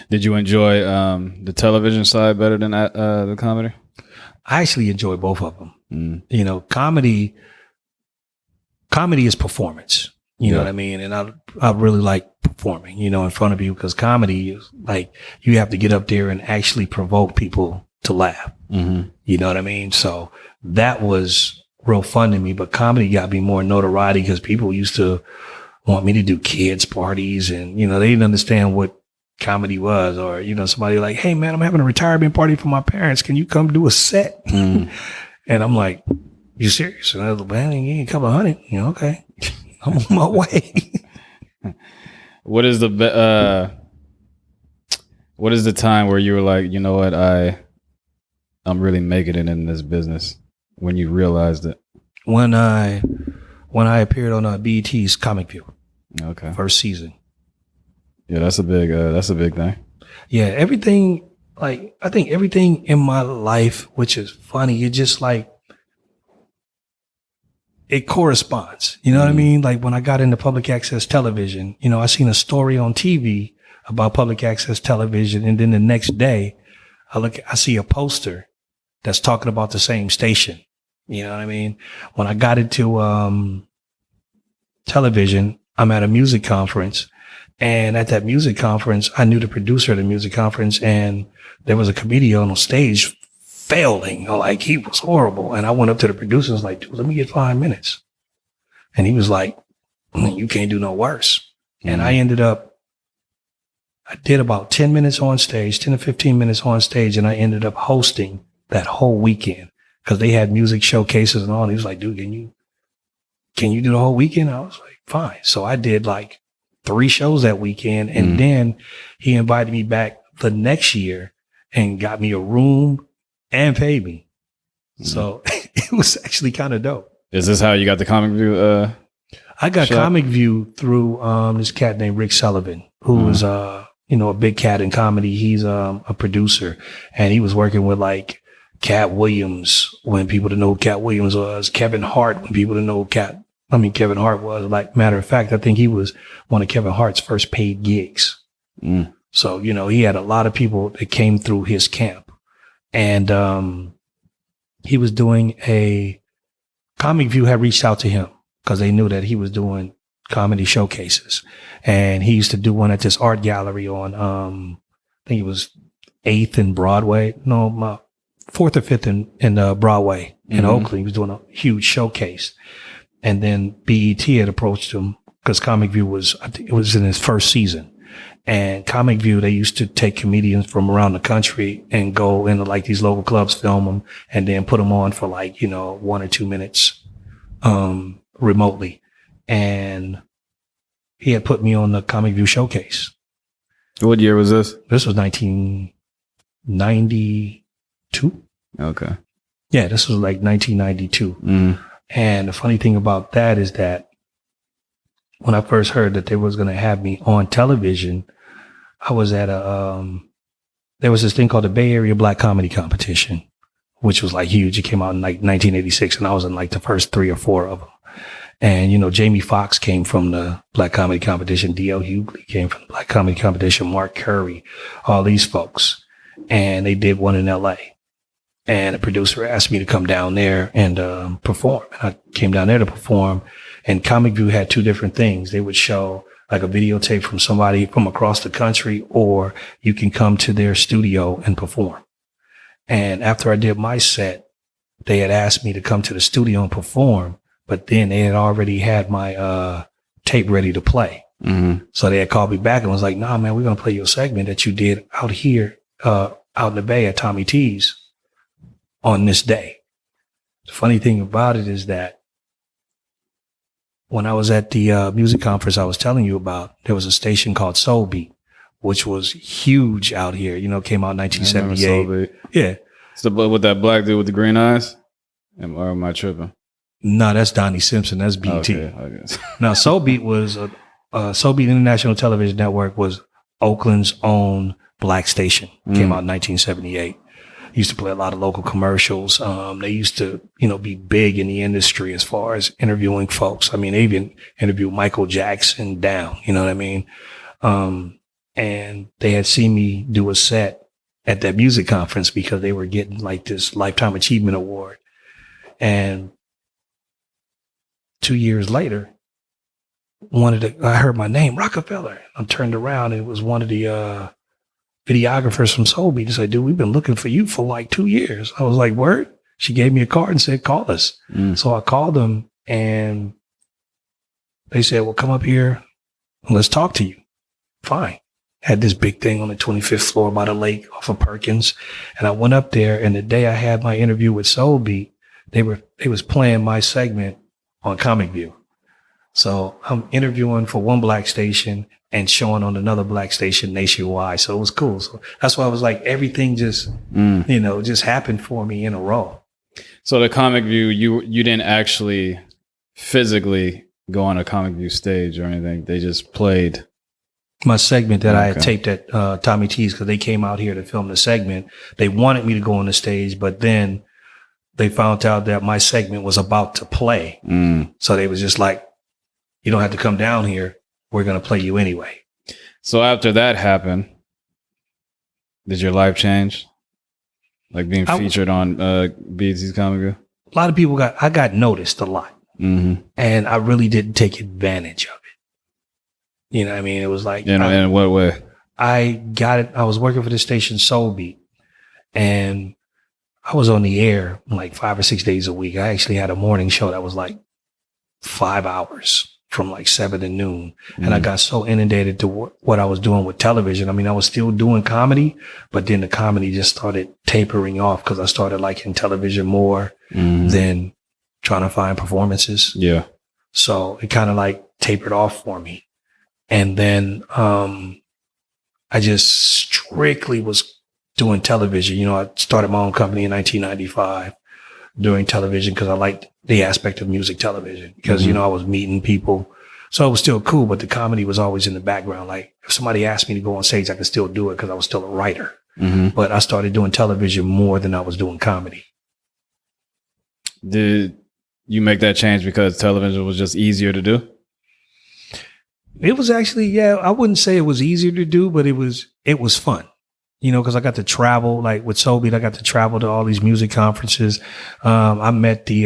Did you enjoy the television side better than the comedy? I actually enjoy both of them. Comedy is performance. You know what I mean? And I really like performing, in front of you, because comedy is like, you have to get up there and actually provoke people to laugh. You know what I mean? So that was real fun to me, but comedy got me more notoriety because people used to want me to do kids parties and, they didn't understand what comedy was, or, somebody like, hey man, I'm having a retirement party for my parents. Can you come do a set? And I'm like, you serious? And I was like, man, you need a couple of $100. Okay. I'm on my way. What is the time where you were like, you know what, I'm really making it in this business, when you realized it? When I appeared on BET's Comic View. Okay. First season. Yeah, that's a big thing. Yeah, everything, like, I think everything in my life, which is funny, it just like, it corresponds. You know what I mean? Like when I got into public access television, you know, I seen a story on TV about public access television. And then the next day I see a poster that's talking about the same station. You know what I mean? When I got into, television, I'm at a music conference, and at that music conference, I knew the producer of the music conference, and there was a comedian on stage failing. Like, he was horrible. And I went up to the producer and was like, dude, let me get 5 minutes. And he was like, you can't do no worse. And I did about 10 minutes on stage, 10 to 15 minutes on stage. And I ended up hosting that whole weekend because they had music showcases and all. And he was like, dude, can you do the whole weekend? I was like, fine. So I did like 3 shows that weekend. And then he invited me back the next year and got me a room and paid me. So it was actually kind of dope. Is this how you got the Comic View? I got Comic View through this cat named Rick Sullivan, who was a big cat in comedy. He's a producer, and he was working with like Cat Williams, when people didn't know who Cat Williams was, Kevin Hart, when people didn't know who Kevin Hart was. Like, matter of fact, I think he was one of Kevin Hart's first paid gigs. So, you know, he had a lot of people that came through his camp. And he was doing Comic View had reached out to him because they knew that he was doing comedy showcases. And he used to do one at this art gallery on, I think it was 8th and Broadway. No, 4th or 5th in Broadway in Oakland. He was doing a huge showcase. And then BET had approached him because Comic View I think it was in his first season. And Comic View, they used to take comedians from around the country and go into like these local clubs, film them, and then put them on for like, 1 or 2 minutes, remotely. And he had put me on the Comic View showcase. What year was this? This was 1992. Okay. Yeah, this was like 1992. And the funny thing about that is that when I first heard that they was going to have me on television, I was at there was this thing called the Bay Area Black Comedy Competition, which was like huge. It came out in like 1986, and I was in like the first 3 or 4 of them. And, Jamie Foxx came from the Black Comedy Competition. D.L. Hughley came from the Black Comedy Competition. Mark Curry, all these folks. And they did one in L.A. And the producer asked me to come down there and perform. And I came down there to perform. And Comic View had 2 different things. They would show like a videotape from somebody from across the country, or you can come to their studio and perform. And after I did my set, they had asked me to come to the studio and perform, but then they had already had my tape ready to play. So they had called me back and was like, nah, man, we're going to play your segment that you did out here, out in the Bay at Tommy T's on this day. The funny thing about it is that when I was at the music conference I was telling you about, there was a station called Soul Beat, which was huge out here. Came out in 1978. Yeah. So with that black dude with the green eyes? Or am I tripping? No, that's Donnie Simpson. That's BT. Okay. Now, Soul Beat was Soul Beat International Television Network was Oakland's own black station. Came out in 1978. Used to play a lot of local commercials. They used to, be big in the industry as far as interviewing folks. I mean, they even interviewed Michael Jackson down, you know what I mean? And they had seen me do a set at that music conference because they were getting like this Lifetime Achievement Award. And 2 years later, I heard my name, Rockefeller. I turned around and it was one of the, videographers from Soul Beat. He said, dude, we've been looking for you for like 2 years. I was like, word? She gave me a card and said, call us. So I called them and they said, well, come up here and let's talk to you. Fine. Had this big thing on the 25th floor by the lake off of Perkins. And I went up there, and the day I had my interview with Soul Beat, they was playing my segment on Comic View. So I'm interviewing for one black station and showing on another black station nationwide. So it was cool. So that's why I was like, everything just, just happened for me in a row. So the Comic View, you didn't actually physically go on a Comic View stage or anything. They just played my segment that I had taped at Tommy T's, because they came out here to film the segment. They wanted me to go on the stage, but then they found out that my segment was about to play. So they was just like, you don't have to come down here. We're going to play you anyway. So after that happened, did your life change? Like being featured on BET's Comic View? A lot of people I got noticed a lot. And I really didn't take advantage of it. You know what I mean? It was like, in what way? I got it. I was working for the station Soul Beat, and I was on the air like 5 or 6 days a week. I actually had a morning show that was like 5 hours from like 7 to noon. And I got so inundated to what I was doing with television. I mean, I was still doing comedy, but then the comedy just started tapering off because I started liking television more than trying to find performances. Yeah. So it kind of like tapered off for me. And then I just strictly was doing television. You know, I started my own company in 1995 doing television because I liked the aspect of music television because, I was meeting people. So it was still cool, but the comedy was always in the background. Like if somebody asked me to go on stage, I could still do it because I was still a writer. But I started doing television more than I was doing comedy. Did you make that change because television was just easier to do? It was actually, I wouldn't say it was easier to do, but it was fun, because I got to travel, like with Soul Beat, I got to travel to all these music conferences. I met the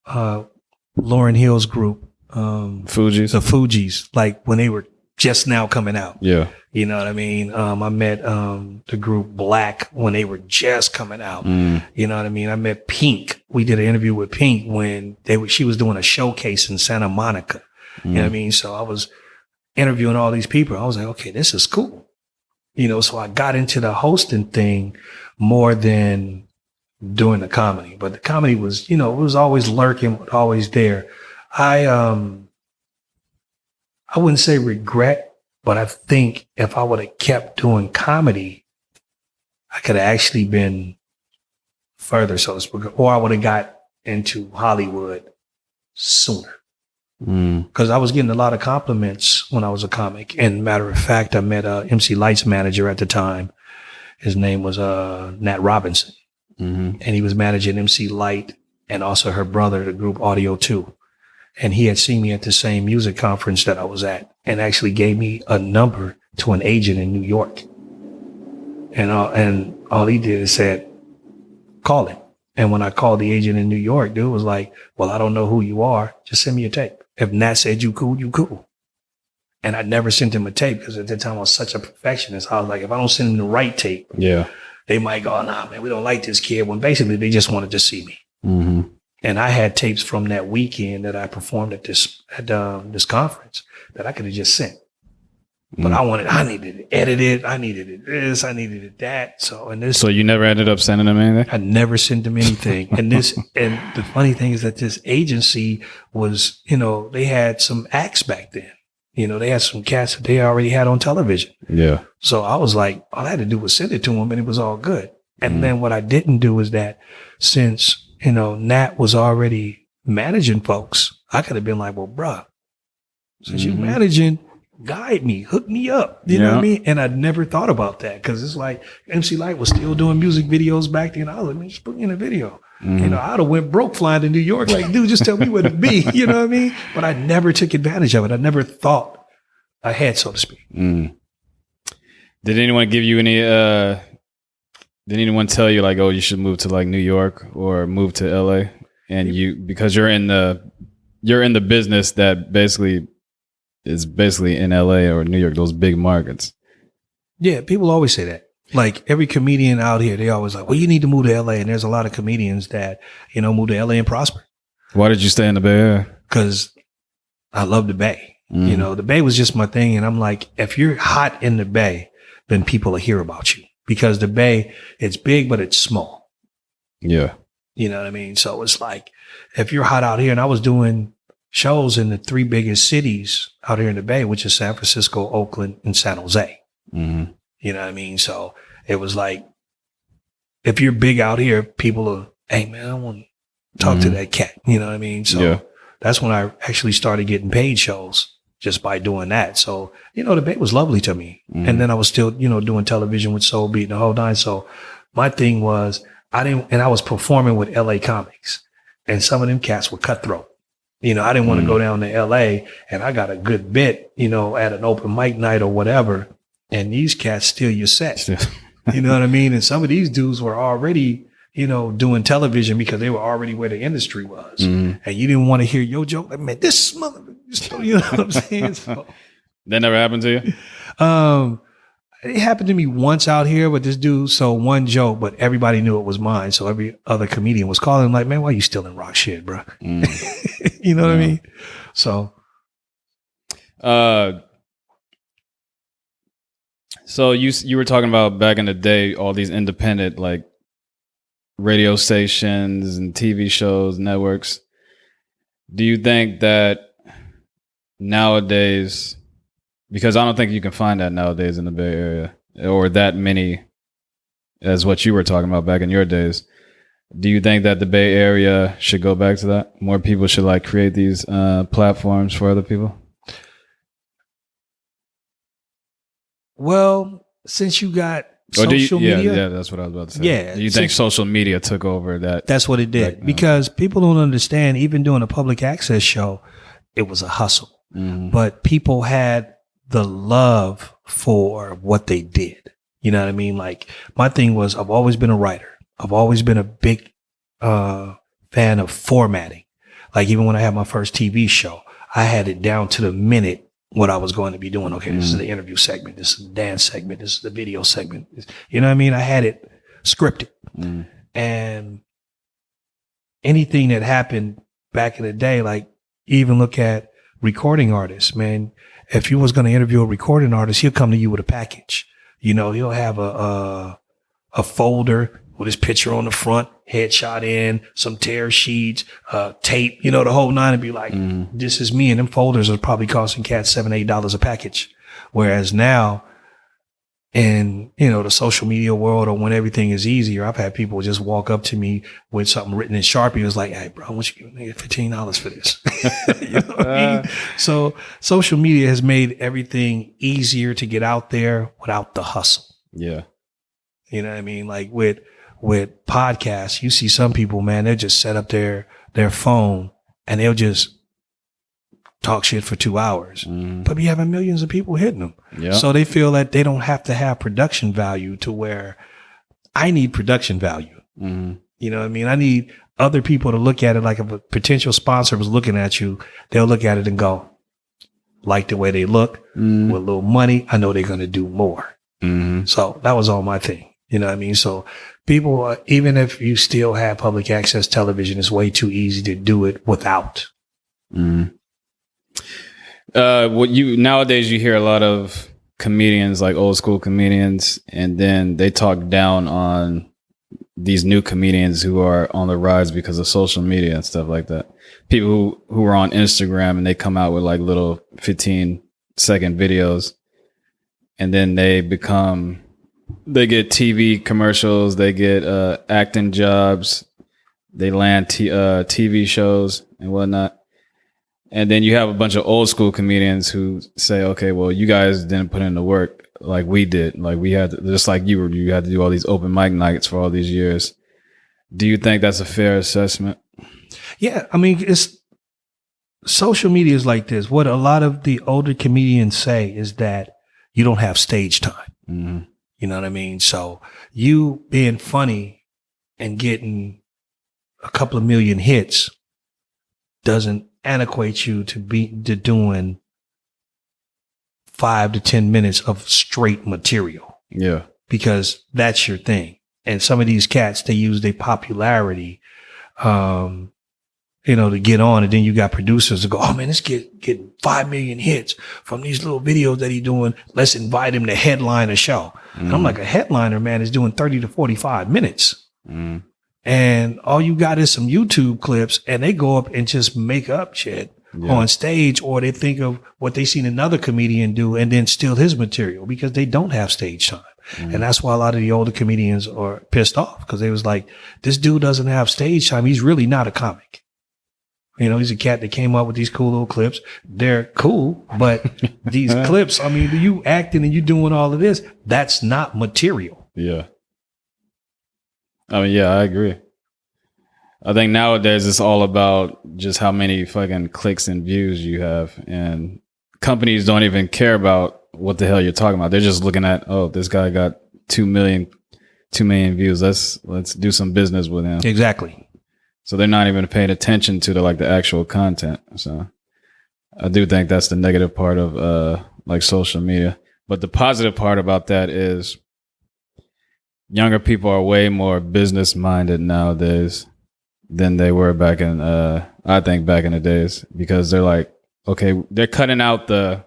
Lauryn Hill's group, Fugees. The Fugees, like when they were just now coming out. Yeah. You know what I mean? I met the group Black when they were just coming out. You know what I mean? I met Pink. We did an interview with Pink when she was doing a showcase in Santa Monica. You know what I mean? So I was interviewing all these people. I was like, okay, this is cool. So I got into the hosting thing more than doing the comedy. But the comedy was, it was always lurking, always there. I wouldn't say regret, but I think if I would have kept doing comedy, I could have actually been further, so to speak, or I would have got into Hollywood sooner. Because I was getting a lot of compliments when I was a comic. And matter of fact, I met MC Light's manager at the time. His name was Nat Robinson. And he was managing MC Light and also her brother, the group Audio 2. And he had seen me at the same music conference that I was at and actually gave me a number to an agent in New York. And all he did is said, call him. And when I called the agent in New York, dude was like, well, I don't know who you are. Just send me a tape. If Nat said you cool, you cool. And I never sent him a tape because at that time I was such a perfectionist. I was like, if I don't send him the right tape, they might go, nah, man, we don't like this kid. When basically they just wanted to see me. And I had tapes from that weekend that I performed at this conference that I could have just sent. But I needed it edited. I needed it this. I needed it that. So you never ended up sending them anything? I never sent them anything. and the funny thing is that this agency was, they had some acts back then. They had some cats that they already had on television. Yeah. So I was like, all I had to do was send it to them and it was all good. And then what I didn't do is that since, Nat was already managing folks, I could have been like, well, bruh, since you're managing, guide me, hook me up. You know what I mean? And I never thought about that because it's like MC Light was still doing music videos back then. I was like, man, just put me in a video. I'd have went broke flying to New York. Like, dude, just tell me where to be. You know what I mean? But I never took advantage of it. I never thought ahead, so to speak. Did anyone give you any, did anyone tell you like, oh, you should move to like New York or move to LA? And because you're in the business that is basically in LA or New York, those big markets. Yeah, people always say that. Like every comedian out here, they always like, well, you need to move to LA. And there's a lot of comedians that, move to LA and prosper. Why did you stay in the Bay Area? Because I love the Bay. The Bay was just my thing. And I'm like, if you're hot in the Bay, then people will hear about you. Because the Bay, it's big, but it's small. Yeah. You know what I mean? So it's like, if you're hot out here, and I was doing shows in the 3 biggest cities out here in the Bay, which is San Francisco, Oakland, and San Jose. Mm-hmm. You know what I mean? So it was like, if you're big out here, people are, hey man, I want to talk to that cat. You know what I mean? So that's when I actually started getting paid shows just by doing that. So, you know, the Bay was lovely to me. And then I was still, you know, doing television with Soul Beat and the whole nine. So my thing was, I was performing with LA comics, and some of them cats were cutthroat. You know, I didn't want to go down to LA, and I got a good bit, you know, at an open mic night or whatever. And these cats steal your set. You know what I mean? And some of these dudes were already, you know, doing television because they were already where the industry was. And you didn't want to hear your joke. Like, man, this mother, you know what I'm saying? So, that never happened to you? It happened to me once out here with this dude. So one joke, but everybody knew it was mine. So every other comedian was calling him like, man, why you stealing rock shit, bro? You know what I mean? So, so you were talking about back in the day, all these independent like radio stations and TV shows, networks. Do you think that nowadays, because I don't think you can find that nowadays in the Bay Area, or that many as what you were talking about back in your days, do you think that the Bay Area should go back to that? More people should like create these platforms for other people? Well, since you got social media. Yeah, that's what I was about to say. Yeah. Do you think social media took over that? That's what it did. Because people don't understand, even doing a public access show, it was a hustle. But people had the love for what they did. You know what I mean? Like, my thing was, I've always been a writer. I've always been a big fan of formatting. Like, even when I had my first TV show, I had it down to the minute what I was going to be doing. Okay, this is the interview segment. This is the dance segment. This is the video segment. You know what I mean? I had it scripted. And anything that happened back in the day, like, even look at recording artists, man. If you was going to interview a recording artist, he'll come to you with a package. You know, he'll have a folder with his picture on the front, headshot in, some tear sheets, tape, you know, the whole nine, and be like, this is me. And them folders are probably costing cats $7, $8 a package. Whereas now, in, you know, the social media world, or when everything is easier, I've had people just walk up to me with something written in Sharpie. It was like, hey, bro, I want you to give me $15 for this. You know what I mean? So social media has made everything easier to get out there without the hustle. Yeah. You know what I mean? Like with podcasts, you see some people, man, they'll just set up their phone and they'll just talk shit for 2 hours, but be having millions of people hitting them. Yeah. So they feel that they don't have to have production value, to where I need production value. You know what I mean? I need other people to look at it. Like, if a potential sponsor was looking at you, they'll look at it and go, like the way they look, with a little money, I know they're going to do more. So that was all my thing. You know what I mean? So people, even if you still have public access television, it's way too easy to do it without. Nowadays you hear a lot of comedians, like old school comedians, and then they talk down on these new comedians who are on the rise because of social media and stuff like that. People who are on Instagram and they come out with like little 15-second videos, and then they get TV commercials, they get acting jobs, they land TV shows and whatnot. And then you have a bunch of old school comedians who say, okay, well, you guys didn't put in the work like we did. Like, we had to, just like you had to do all these open mic nights for all these years. Do you think that's a fair assessment? Yeah. I mean, social media is like this. What a lot of the older comedians say is that you don't have stage time. You know what I mean? So you being funny and getting a couple of million hits doesn't equate you to doing 5 to 10 minutes of straight material. Yeah. Because that's your thing. And some of these cats, they use their popularity, to get on. And then you got producers that go, oh man, let's get 5 million hits from these little videos that he's doing. Let's invite him to headline a show. And I'm like, a headliner, man, is doing 30 to 45 minutes. And all you got is some YouTube clips, and they go up and just make up shit on stage, or they think of what they seen another comedian do and then steal his material because they don't have stage time. And that's why a lot of the older comedians are pissed off, because they was like, this dude doesn't have stage time. He's really not a comic. You know, he's a cat that came up with these cool little clips. They're cool, but these clips, I mean, you acting and you doing all of this, that's not material. Yeah. I mean, yeah, I agree. I think nowadays it's all about just how many fucking clicks and views you have. And companies don't even care about what the hell you're talking about. They're just looking at, oh, this guy got 2 million views. Let's do some business with him. Exactly. So they're not even paying attention to the actual content. So I do think that's the negative part of social media. But the positive part about that is younger people are way more business minded nowadays than they were back in I think back in the days, because they're like, okay, they're cutting out the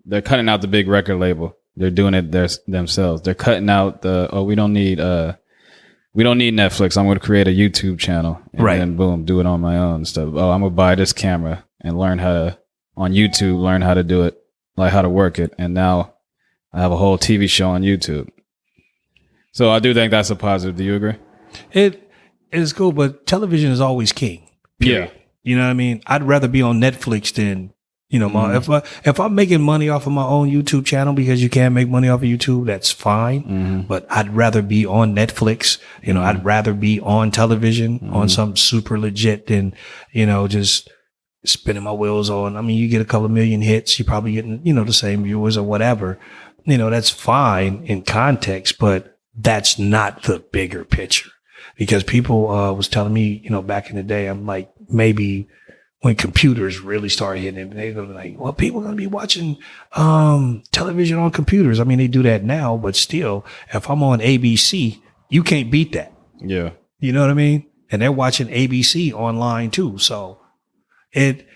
big record label. They're doing it themselves. They're cutting out we don't need Netflix. I'm going to create a YouTube channel and then boom, do it on my own stuff. Oh, I'm going to buy this camera and learn how to do it, like how to work it. And now I have a whole TV show on YouTube. So I do think that's a positive. Do you agree? It is cool, but television is always king. Period. Yeah. You know what I mean? I'd rather be on Netflix than, you know, if I'm making money off of my own YouTube channel, because you can't make money off of YouTube, that's fine. But I'd rather be on Netflix. You know, I'd rather be on television on something super legit than, you know, just spinning my wheels on. I mean, you get a couple of million hits, you're probably getting, you know, the same viewers or whatever. You know, that's fine in context, but that's not the bigger picture. Because people was telling me, you know, back in the day, I'm like, maybe when computers really started hitting, they're going to be like, well, people are going to be watching television on computers. I mean, they do that now, but still, if I'm on ABC, you can't beat that. Yeah. You know what I mean? And they're watching ABC online too. So it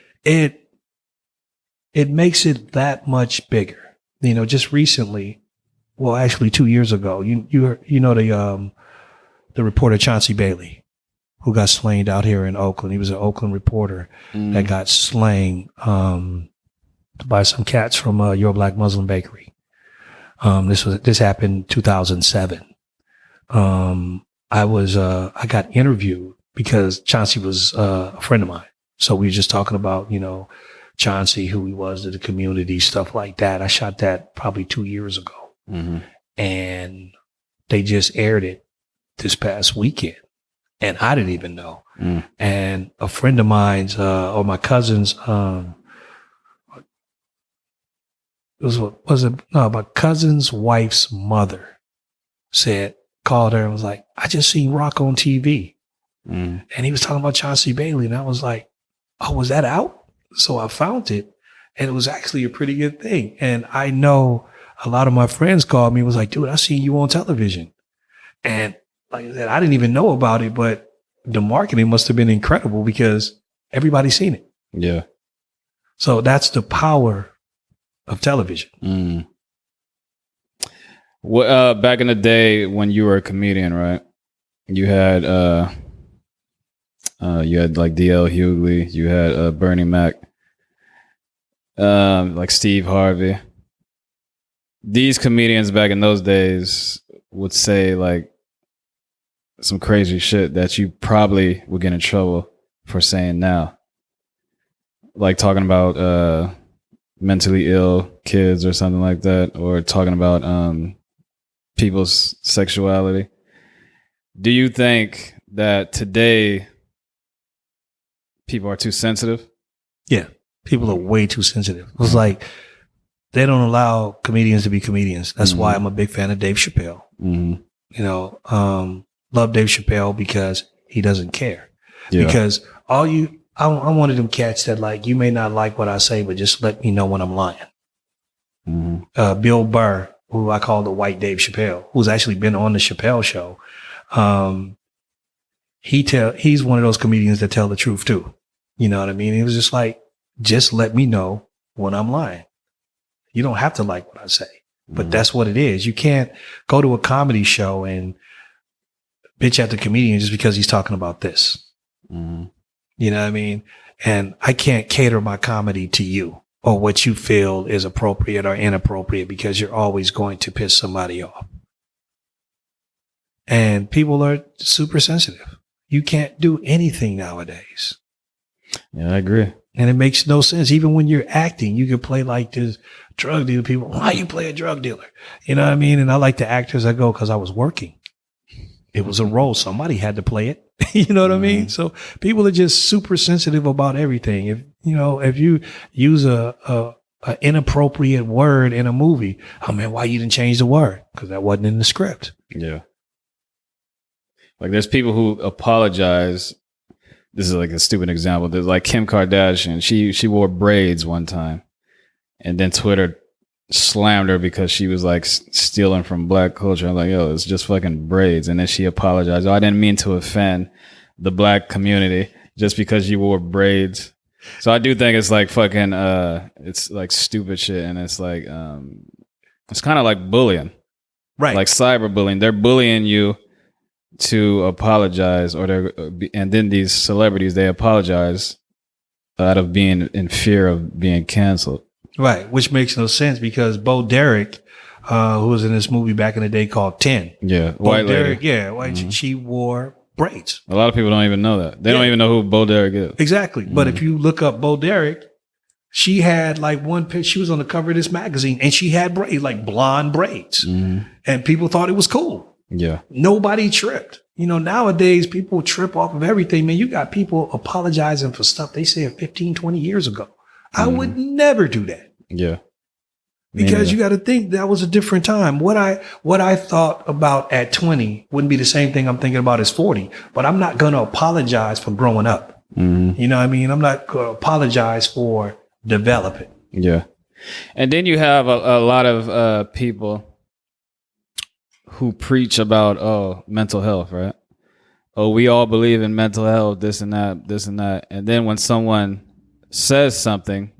makes it that much bigger. You know, just recently, well, actually 2 years ago, you know, the reporter Chauncey Bailey, who got slain out here in Oakland. He was an Oakland reporter that got slain by some cats from Your Black Muslim Bakery. This happened in 2007. I got interviewed because Chauncey was a friend of mine. So we were just talking about, you know, Chauncey, who he was to the community, stuff like that. I shot that probably 2 years ago. And they just aired it this past weekend, and I didn't even know. And a friend of mine's, or my cousin's, my cousin's wife's mother called her and was like, I just seen Rock on TV. And he was talking about Chauncey Bailey. And I was like, oh, was that out? So I found it, and it was actually a pretty good thing. And I know a lot of my friends called me and was like, dude, I seen you on television. And like I said, I didn't even know about it, but the marketing must have been incredible because everybody's seen it. Yeah. So that's the power of television. Well, back in the day when you were a comedian, right? You had like D.L. Hughley, you had Bernie Mac, like Steve Harvey. These comedians back in those days would say like some crazy shit that you probably would get in trouble for saying now. Like talking about mentally ill kids or something like that, or talking about people's sexuality. Do you think that today people are too sensitive? Yeah. People are way too sensitive. It was like they don't allow comedians to be comedians. That's why I'm a big fan of Dave Chappelle. You know, love Dave Chappelle because he doesn't care. Yeah. Because I'm one of them cats that like, you may not like what I say, but just let me know when I'm lying. Bill Burr, who I call the white Dave Chappelle, who's actually been on the Chappelle show. He's one of those comedians that tell the truth too. You know what I mean? He was just like, just let me know when I'm lying. You don't have to like what I say, but that's what it is. You can't go to a comedy show and bitch at the comedian just because he's talking about this. You know what I mean? And I can't cater my comedy to you or what you feel is appropriate or inappropriate because you're always going to piss somebody off. And people are super sensitive. You can't do anything nowadays. Yeah, I agree. And it makes no sense. Even when you're acting, you can play like this drug dealer. People, why you play a drug dealer? You know what I mean? And I like to act as I go because I was working. It was a role. Somebody had to play it. You know what I mean? So people are just super sensitive about everything. If you use a inappropriate word in a movie, oh man, why you didn't change the word? Because that wasn't in the script. Yeah. Like there's people who apologize. This is like a stupid example. There's like Kim Kardashian. She wore braids one time, and then Twitter slammed her because she was like stealing from black culture. I'm like, yo, it's just fucking braids. And then she apologized. Oh, I didn't mean to offend the black community just because you wore braids. So I do think it's like fucking it's like stupid shit, and it's like it's kind of like bullying, right? Like cyberbullying. They're bullying you to apologize, and then these celebrities, they apologize out of being in fear of being canceled. Right, which makes no sense because Bo Derek, who was in this movie back in the day called 10. Yeah, white Derek, lady. Yeah, white. Mm-hmm. She wore braids. A lot of people don't even know that. They don't even know who Bo Derek is. Exactly. Mm-hmm. But if you look up Bo Derek, she had like one picture. She was on the cover of this magazine and she had braids, like blonde braids. Mm-hmm. And people thought it was cool. Yeah. Nobody tripped. Nowadays people trip off of everything. Man, you got people apologizing for stuff they said 15, 20 years ago. Mm-hmm. I would never do that. Yeah. Because you got to think that was a different time. What I thought about at 20 wouldn't be the same thing I'm thinking about as 40, but I'm not going to apologize for growing up. Mm-hmm. You know what I mean? I'm not going to apologize for developing. Yeah. And then you have a lot of people who preach about, mental health, right? Oh, we all believe in mental health, this and that. And then when someone says something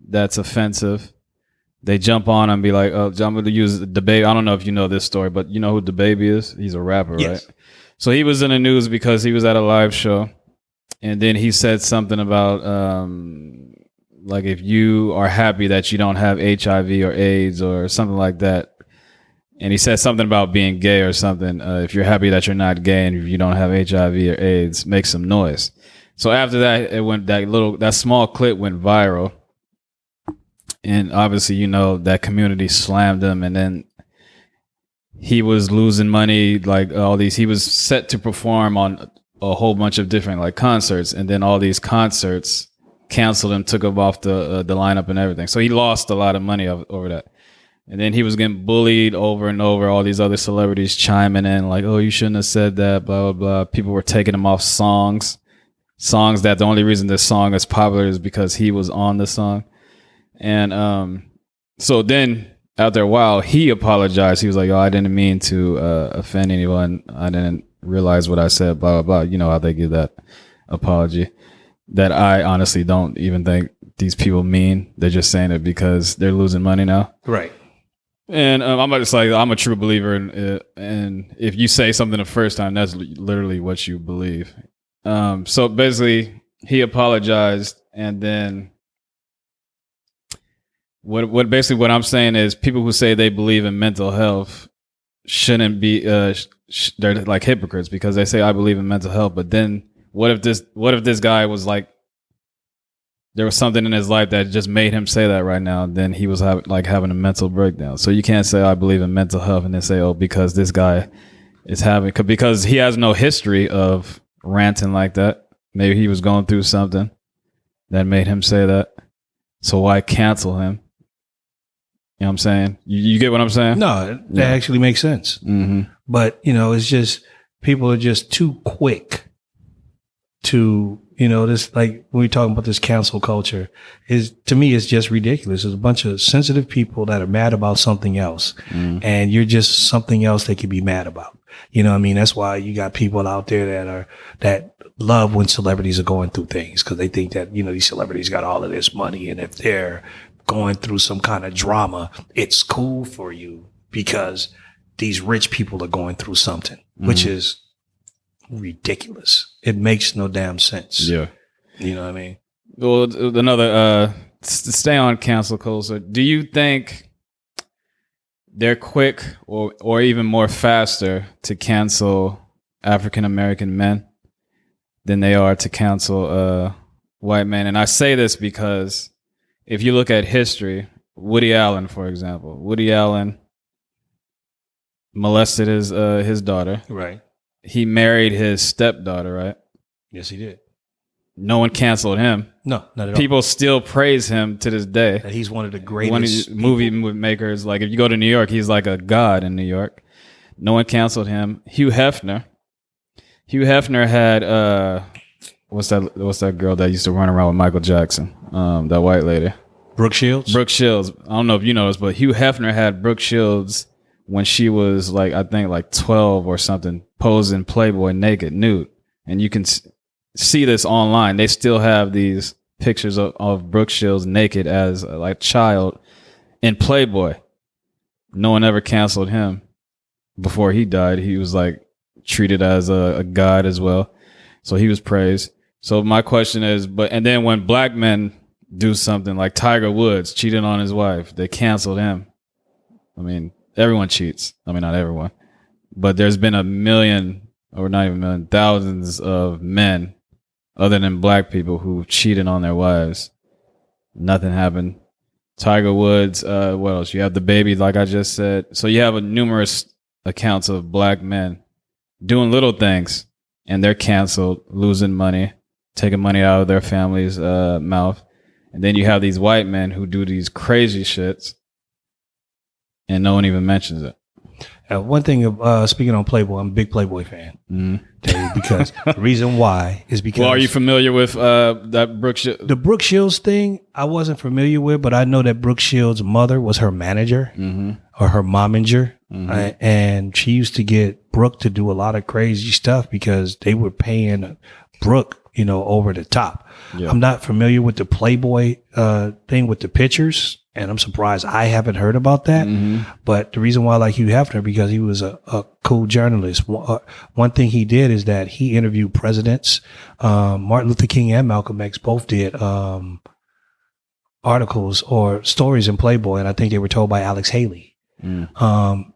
that's offensive, they jump on and be like, oh, I'm going to use DaBaby. I don't know if you know this story, but you know who DaBaby is? He's a rapper, yes. Right? So he was in the news because he was at a live show. And then he said something about, like, if you are happy that you don't have HIV or AIDS or something like that. And he said something about being gay or something. If you're happy that you're not gay and if you don't have HIV or AIDS, make some noise. So after that, it went that small clip went viral. And obviously, that community slammed him. And then he was losing money, like he was set to perform on a whole bunch of different like concerts. And then all these concerts canceled him, took him off the lineup and everything. So he lost a lot of money over that. And then he was getting bullied over and over. All these other celebrities chiming in like, oh, you shouldn't have said that, blah, blah, blah. People were taking him off songs that the only reason this song is popular is because he was on the song. And so then after a while, he apologized. He was like, oh, I didn't mean to offend anyone. I didn't realize what I said, blah, blah, blah. You know how they give that apology that I honestly don't even think these people mean. They're just saying it because they're losing money now. Right. And I'm just like, I'm a true believer and if you say something the first time, that's literally what you believe. So basically he apologized, and then what I'm saying is people who say they believe in mental health shouldn't be they're like hypocrites because they say I believe in mental health, but then what if this guy was like, there was something in his life that just made him say that right now, then he was having a mental breakdown. So you can't say I believe in mental health and then say, oh, because this guy is because he has no history of ranting like that. Maybe he was going through something that made him say that. So why cancel him? You know what I'm saying? You get what I'm saying? No, that actually makes sense. Mm-hmm. But, it's just, people are just too quick to, this, like, when we talking about this cancel culture, to me, it's just ridiculous. There's a bunch of sensitive people that are mad about something else, and you're just something else they could be mad about. You know what I mean? That's why you got people out there that love when celebrities are going through things, because they think that, these celebrities got all of this money, and if they're going through some kind of drama, it's cool for you because these rich people are going through something, which is ridiculous. It makes no damn sense. Yeah. You know what I mean? Well, another stay on cancel culture. Do you think they're quick or even more faster to cancel African American men than they are to cancel white men? And I say this because if you look at history, Woody Allen, for example, Woody Allen molested his daughter. Right. He married his stepdaughter, right? Yes, he did. No one canceled him. No, not at all. People still praise him to this day. That he's one of the greatest movie makers. Like if you go to New York, he's like a god in New York. No one canceled him. Hugh Hefner had what's that girl that used to run around with Michael Jackson? That white lady. Brooke Shields. I don't know if you know this, but Hugh Hefner had Brooke Shields when she was like, I think like 12 or something, posing Playboy naked, nude. And you can see this online. They still have these pictures of Brooke Shields naked as like child in Playboy. No one ever canceled him. Before he died, he was like treated as a god as well. So he was praised. So my question is, and then when black men do something like Tiger Woods cheated on his wife, they canceled him. I mean, everyone cheats. I mean, not everyone, but there's been a million, or not even a million, thousands of men other than black people who cheated on their wives. Nothing happened. Tiger Woods, what else? You have the baby, like I just said. So you have numerous accounts of black men doing little things and they're canceled, losing money, taking money out of their family's mouth. And then you have these white men who do these crazy shits and no one even mentions it. One thing, speaking on Playboy, I'm a big Playboy fan. Because the reason why is because... Well, are you familiar with that Brooke Shields? The Brooke Shields thing, I wasn't familiar with, but I know that Brooke Shields' mother was her manager or her momager. And she used to get Brooke to do a lot of crazy stuff because they were paying Brooke, over the top. Yeah. I'm not familiar with the Playboy thing with the pictures, and I'm surprised I haven't heard about that. But the reason why I like Hugh Hefner, because he was a cool journalist. One thing he did is that he interviewed presidents. Martin Luther King and Malcolm X both did articles or stories in Playboy, and I think they were told by Alex Haley.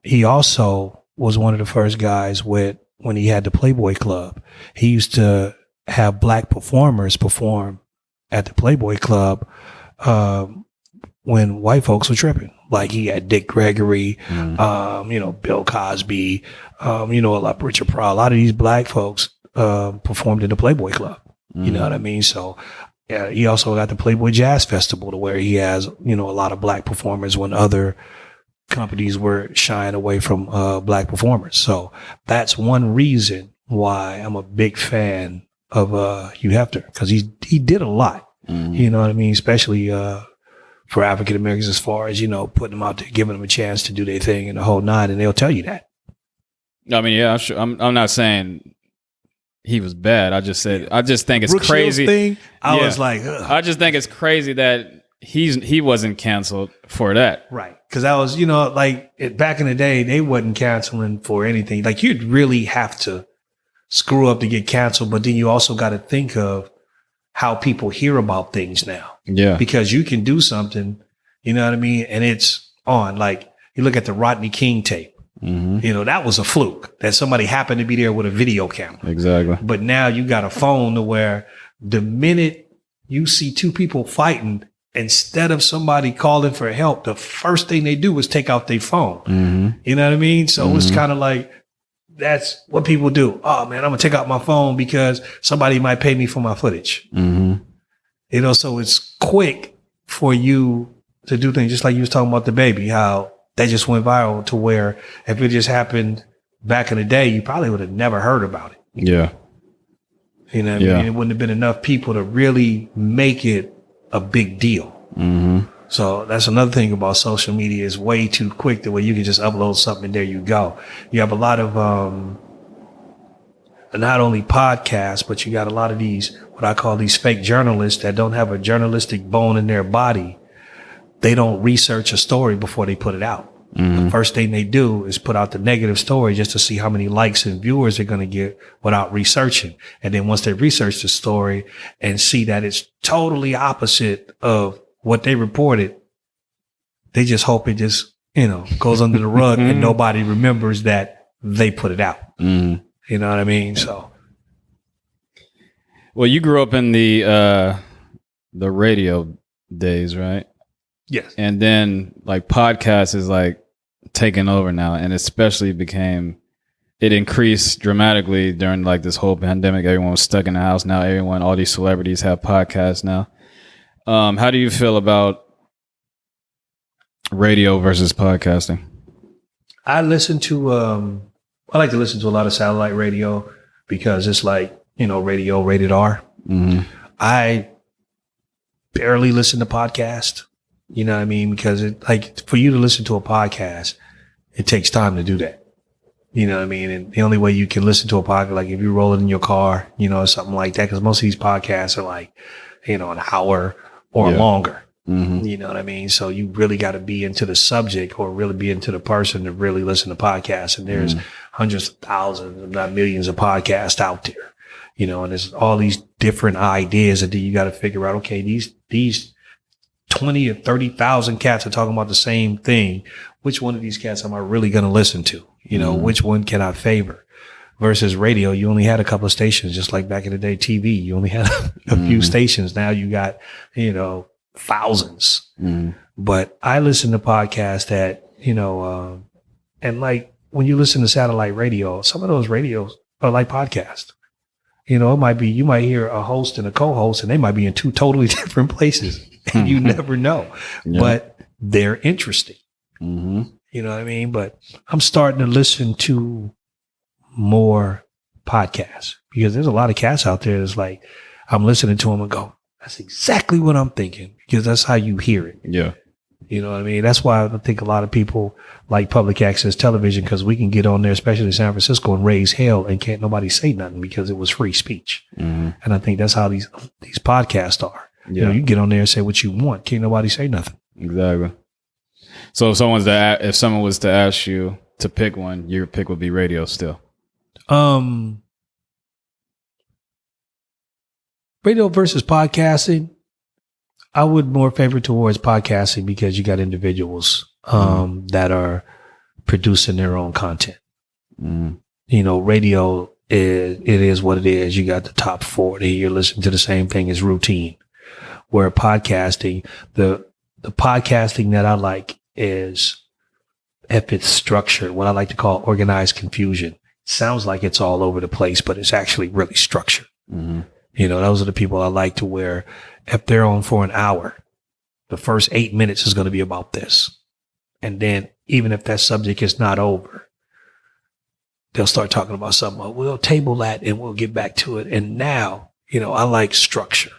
He also was one of the first guys when he had the Playboy Club. He used to have black performers perform at the Playboy Club when white folks were tripping. Like he had Dick Gregory, Bill Cosby, a lot, Richard Pryor. A lot of these black folks performed in the Playboy Club. You know what I mean? So yeah, he also got the Playboy Jazz Festival to where he has, a lot of black performers when other companies were shying away from black performers. So that's one reason why I'm a big fan of Hugh Hefner, because he did a lot. You know what I mean? Especially for African Americans, as far as putting them out there, giving them a chance to do their thing and the whole nine, and they'll tell you that. I mean, yeah, sure. I'm not saying he was bad. I just said I just think it's Brooke crazy. Thing, I was like, ugh. I just think it's crazy that he wasn't canceled for that. Right. Because I was, back in the day, they wasn't canceling for anything. Like you'd really have to screw up to get canceled, but then you also got to think of how people hear about things now. Yeah. Because you can do something, you know what I mean? And it's on. Like you look at the Rodney King tape. That was a fluke that somebody happened to be there with a video camera. Exactly. But now you got a phone to where the minute you see two people fighting, instead of somebody calling for help, the first thing they do is take out their phone. You know what I mean? So it's kind of like, that's what people do. Oh man, I'm gonna take out my phone because somebody might pay me for my footage. So it's quick for you to do things, just like you was talking about the baby, how that just went viral to where if it just happened back in the day, you probably would have never heard about it. Yeah. You know what I mean? It wouldn't have been enough people to really make it a big deal. So that's another thing about social media, is way too quick the way you can just upload something and there you go. You have a lot of not only podcasts, but you got a lot of these, what I call these fake journalists that don't have a journalistic bone in their body. They don't research a story before they put it out. The first thing they do is put out the negative story just to see how many likes and viewers they're going to get without researching. And then once they research the story and see that it's totally opposite of what they reported, they just hope it just, goes under the rug and nobody remembers that they put it out. You know what I mean? So. Well, you grew up in the radio days, right? Yes. And then like podcast is like taking over now, and especially it increased dramatically during like this whole pandemic. Everyone was stuck in the house. Now all these celebrities have podcasts now. How do you feel about radio versus podcasting? I like to listen to a lot of satellite radio because it's like, radio rated R. I barely listen to podcasts. You know what I mean? Because for you to listen to a podcast, it takes time to do that. You know what I mean? And the only way you can listen to a podcast, like if you roll it in your car, or something like that, because most of these podcasts are like, an hour or longer. You know what I mean? So you really got to be into the subject or really be into the person to really listen to podcasts. And there's hundreds of thousands, if not millions of podcasts out there, and there's all these different ideas that you got to figure out, okay, these 20 or 30,000 cats are talking about the same thing. Which one of these cats am I really going to listen to? Which one can I favor? Versus radio, you only had a couple of stations, just like back in the day, TV. You only had a few stations. Now you got, thousands. But I listen to podcasts that, and like when you listen to satellite radio, some of those radios are like podcasts. It might be, you might hear a host and a co-host and they might be in two totally different places. And you never know, but they're interesting. You know what I mean? But I'm starting to listen to more podcasts because there's a lot of cats out there that's like, I'm listening to them and go, that's exactly what I'm thinking, because that's how you hear it. Yeah. You know what I mean? That's why I think a lot of people like public access television, because we can get on there, especially in San Francisco, and raise hell and can't nobody say nothing because it was free speech. And I think that's how these podcasts are. Yeah. You get on there and say what you want. Can't nobody say nothing. Exactly. So if someone was to ask you to pick one, your pick would be radio still. Radio versus podcasting. I would more favor towards podcasting because you got individuals that are producing their own content. Radio is what it is. You got the top 40. You're listening to the same thing as routine. Where podcasting, the podcasting that I like is if it's structured, what I like to call organized confusion. Sounds like it's all over the place, but it's actually really structured. Those are the people I like, to where if they're on for an hour, the first 8 minutes is going to be about this. And then even if that subject is not over, they'll start talking about something. Oh, we'll table that and we'll get back to it. And now, I like structure.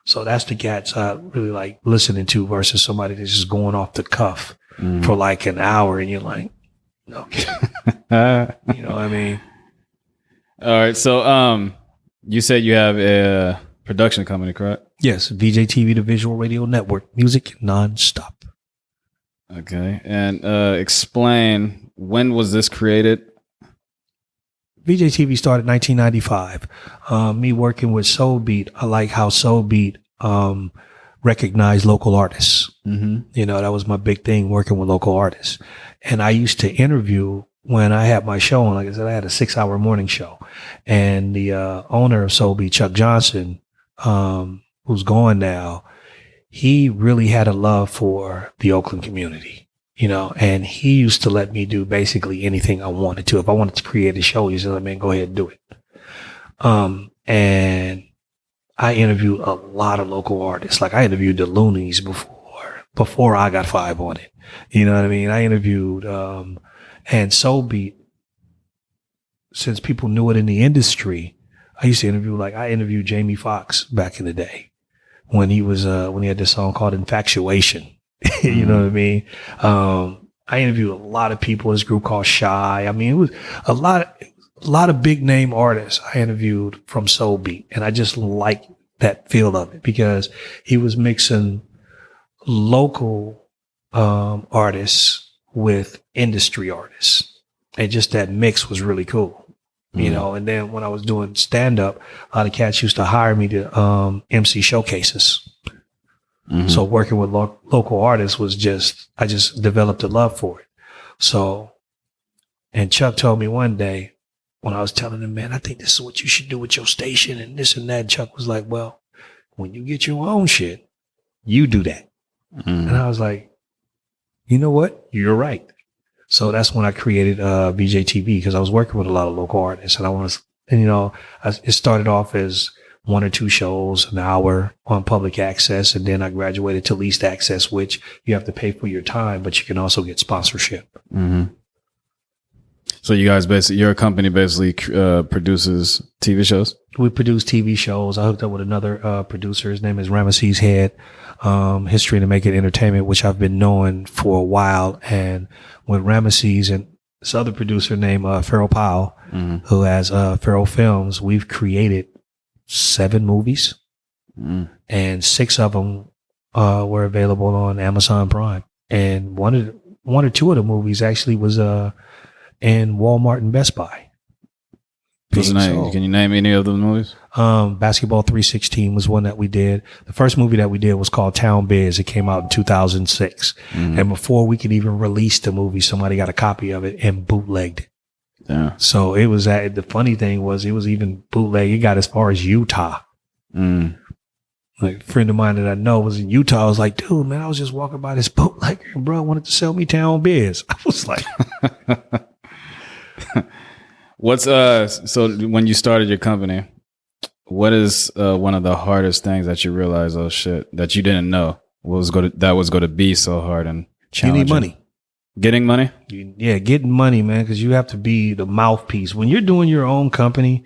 So that's the cats I really like listening to versus somebody that's just going off the cuff for like an hour. And you're like, okay. You know what I mean? All right. So, you said you have a production company, correct? Yes. VJTV, the Visual Radio Network, music nonstop. Okay. And, explain, when was this created? VJTV started in 1995. Me working with Soul Beat, I like how Soul Beat recognized local artists. That was my big thing, working with local artists. And I used to interview when I had my show, and like I said, I had a 6-hour morning show. And the owner of Soul Beat, Chuck Johnson, who's gone now, he really had a love for the Oakland community. And he used to let me do basically anything I wanted to. If I wanted to create a show, he said, man, go ahead and do it. And I interviewed a lot of local artists. Like I interviewed the Loonies before I got 5 on it. You know what I mean? I interviewed, and Soul Beat, since people knew it in the industry, I used to I interviewed Jamie Foxx back in the day when he had this song called Infatuation. You know what I mean? I interviewed a lot of people in this group called Shy. I mean, it was a lot of big name artists I interviewed from Soul Beat. And I just liked that feel of it because he was mixing local artists with industry artists. And just that mix was really cool. You know, and then when I was doing stand up, a lot of cats used to hire me to MC showcases. So working with local artists was I just developed a love for it. So, and Chuck told me one day when I was telling him, man, I think this is what you should do with your station and this and that. Chuck was like, well, when you get your own shit, you do that. And I was like, you know what? You're right. So that's when I created VJTV, because I was working with a lot of local artists, and it started off as 1 or 2 shows, an hour on public access. And then I graduated to leased access, which you have to pay for your time, but you can also get sponsorship. So you guys your company basically produces TV shows? We produce TV shows. I hooked up with another producer. His name is Ramesses Head, History to Make It Entertainment, which I've been knowing for a while. And with Ramesses and this other producer named Farrell Powell, who has Farrell Films, we've created 7 movies, and 6 of them were available on Amazon Prime. And one or two of the movies actually was in Walmart and Best Buy. What's the name? Can you name any of those movies? Basketball 316 was one that we did. The first movie that we did was called Town Biz. It came out in 2006. And before we could even release the movie, somebody got a copy of it and bootlegged it. Yeah. So it was the funny thing was it was even bootleg. It got as far as Utah. Like a friend of mine that I know was in Utah. I was like, dude, man, I was just walking by this bootlegger and bro wanted to sell me Town Biz. I was like, what's so when you started your company, what is one of the hardest things that you realized, oh shit, that you didn't know was going to be so hard and challenging? You need money. Getting money? Yeah, getting money, man, because you have to be the mouthpiece. When you're doing your own company,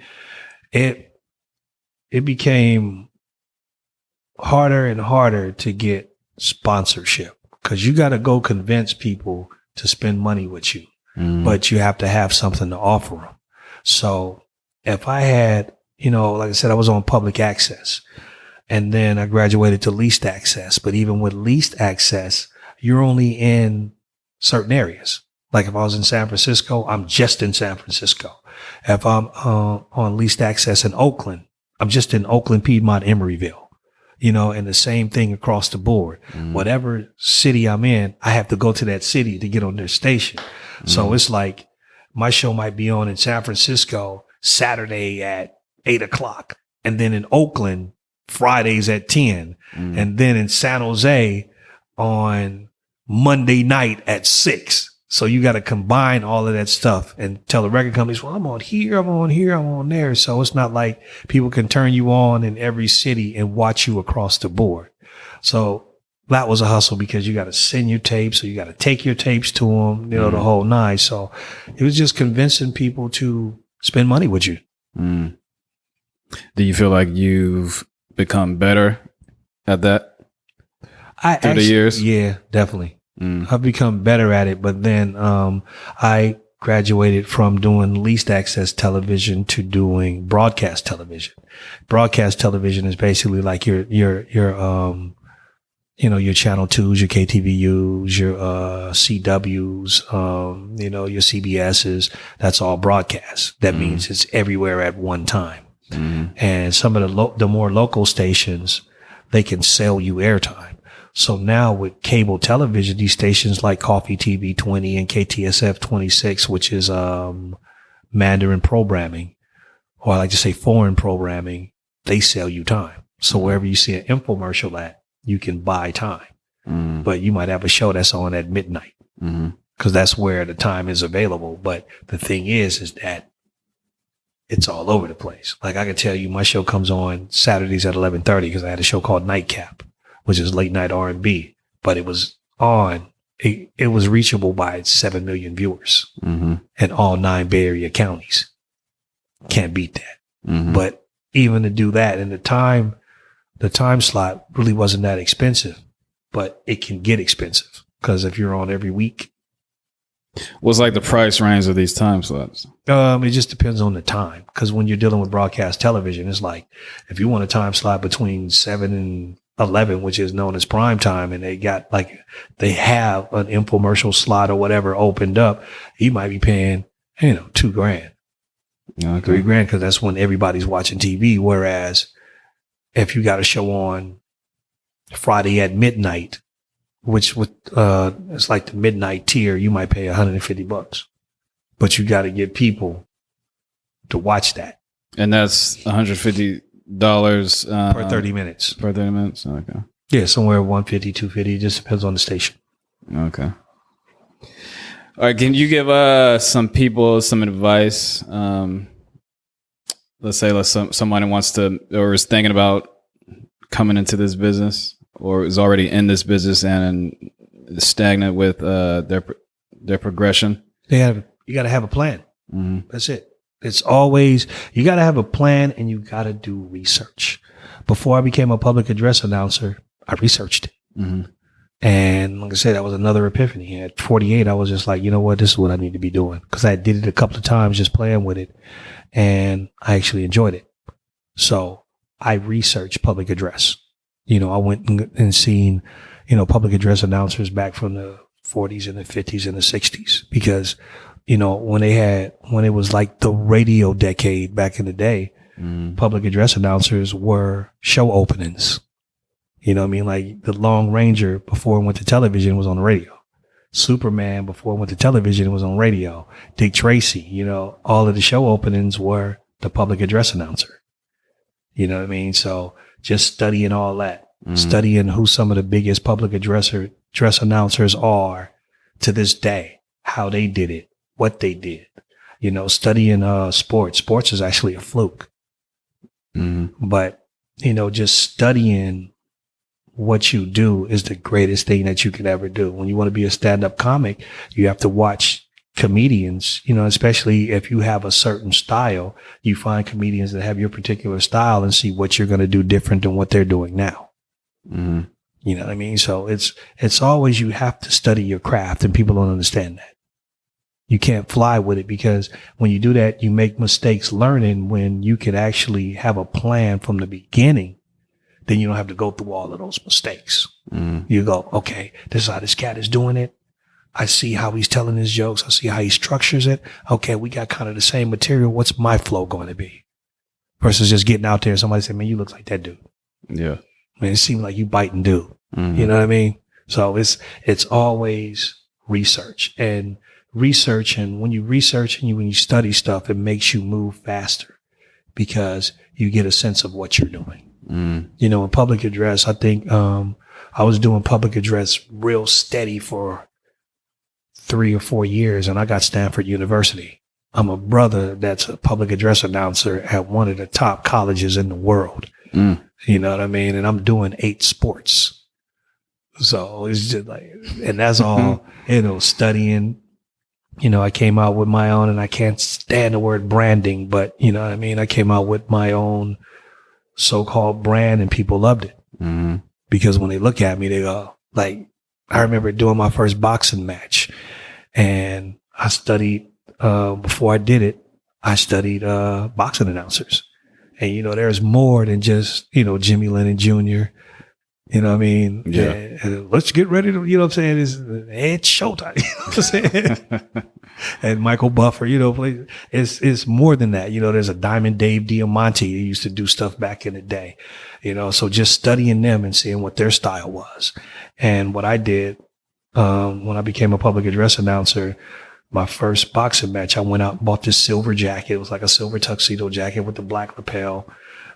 it became harder and harder to get sponsorship because you got to go convince people to spend money with you, but you have to have something to offer them. So if I had, like I said, I was on public access and then I graduated to leased access. But even with leased access, you're only in certain areas. Like if I was in San Francisco, I'm just in San Francisco. If I'm on leased access in Oakland, I'm just in Oakland, Piedmont, Emeryville. And the same thing across the board. Whatever city I'm in, I have to go to that city to get on their station. So it's like my show might be on in San Francisco Saturday at 8:00, and then in Oakland Fridays at 10, and then in San Jose on Monday night at 6. So you got to combine all of that stuff and tell the record companies, well, I'm on here, I'm on here, I'm on there. So it's not like people can turn you on in every city and watch you across the board. So that was a hustle because you got to send your tapes, so you got to take your tapes to them, the whole nine. So it was just convincing people to spend money with you. Do you feel like you've become better at that through the years? Yeah, definitely. I've become better at it, but then I graduated from doing leased access television to doing broadcast television. Broadcast television is basically like your channel 2s, your KTVUs, your CWs, your CBSs. That's all broadcast. That means it's everywhere at one time. And some of the more local stations, they can sell you airtime. So now with cable television, these stations like Coffee TV 20 and KTSF 26, which is Mandarin programming, or I like to say foreign programming, they sell you time. So wherever you see an infomercial at, you can buy time. But you might have a show that's on at midnight because that's where the time is available. But the thing is that it's all over the place. Like I can tell you my show comes on Saturdays at 11:30 because I had a show called Nightcap, which is late night R&B, but it was it was reachable by 7 million viewers in all 9 Bay Area counties. Can't beat that. But even to do that, and the time slot really wasn't that expensive, but it can get expensive because if you're on every week. What's like the price range of these time slots? It just depends on the time. Because when you're dealing with broadcast television, it's like if you want a time slot between 7 and 11, which is known as prime time, and they have an infomercial slot or whatever opened up, you might be paying, $2,000, Okay. $3,000, because that's when everybody's watching TV. Whereas if you got a show on Friday at midnight, which it's like the midnight tier, you might pay $150, but you got to get people to watch that. And that's $150 per 30 minutes. Per 30 minutes. Okay. Yeah, somewhere 150, 250. It just depends on the station. Okay. All right. Can you give some people some advice? Let's say somebody wants to, or is thinking about coming into this business, or is already in this business and is stagnant with their progression. You got to have a plan. Mm-hmm. That's it. It's always, you got to have a plan, and you got to do research. Before I became a public address announcer, I researched it. Mm-hmm. And like I said, that was another epiphany. At 48, I was just like, you know what? This is what I need to be doing. Because I did it a couple of times just playing with it, and I actually enjoyed it. So I researched public address. I went and seen, public address announcers back from the 40s and the 50s and the 60s, because when it was like the radio decade back in the day, public address announcers were show openings. Like the Long Ranger before it went to television was on the radio. Superman before it went to television was on radio. Dick Tracy, all of the show openings were the public address announcer. You know what I mean? So just studying all that, studying who some of the biggest public address announcers are to this day, how they did it, what they did, studying sports. Sports is actually a fluke. But, just studying what you do is the greatest thing that you can ever do. When you want to be a stand-up comic, you have to watch comedians, especially if you have a certain style, you find comedians that have your particular style and see what you're going to do different than what they're doing now. You know what I mean? So it's always, you have to study your craft, and people don't understand that. You can't fly with it, because when you do that, you make mistakes learning, when you can actually have a plan from the beginning. Then you don't have to go through all of those mistakes. You go, okay, this is how this cat is doing it. I see how he's telling his jokes. I see how he structures it. Okay, we got kind of the same material. What's my flow going to be? Versus just getting out there and somebody saying, man, you look like that dude. Yeah. Man, it seems like you biting dude. You know what I mean? So it's always research. And when you research and when you study stuff, it makes you move faster, because you get a sense of what you're doing. In public address, I think I was doing public address real steady for 3 or 4 years, and I got Stanford University. I'm a brother that's a public address announcer at one of the top colleges in the world. You know what I mean? And I'm doing 8 sports. So it's just like, and that's all, studying. I came out with my own, and I can't stand the word branding, but you know what I mean? I came out with my own so-called brand, and people loved it. Because when they look at me, they go, like, I remember doing my first boxing match, and I studied, before I did it, I studied boxing announcers. And, there's more than just, Jimmy Lennon Jr., you know what I mean? Yeah. And let's get ready to, you know what I'm saying? It's showtime. You know what I'm saying? And Michael Buffer, it's more than that. There's a Diamond Dave Diamante who used to do stuff back in the day, so just studying them and seeing what their style was. And what I did, when I became a public address announcer, my first boxing match, I went out and bought this silver jacket. It was like a silver tuxedo jacket with the black lapel.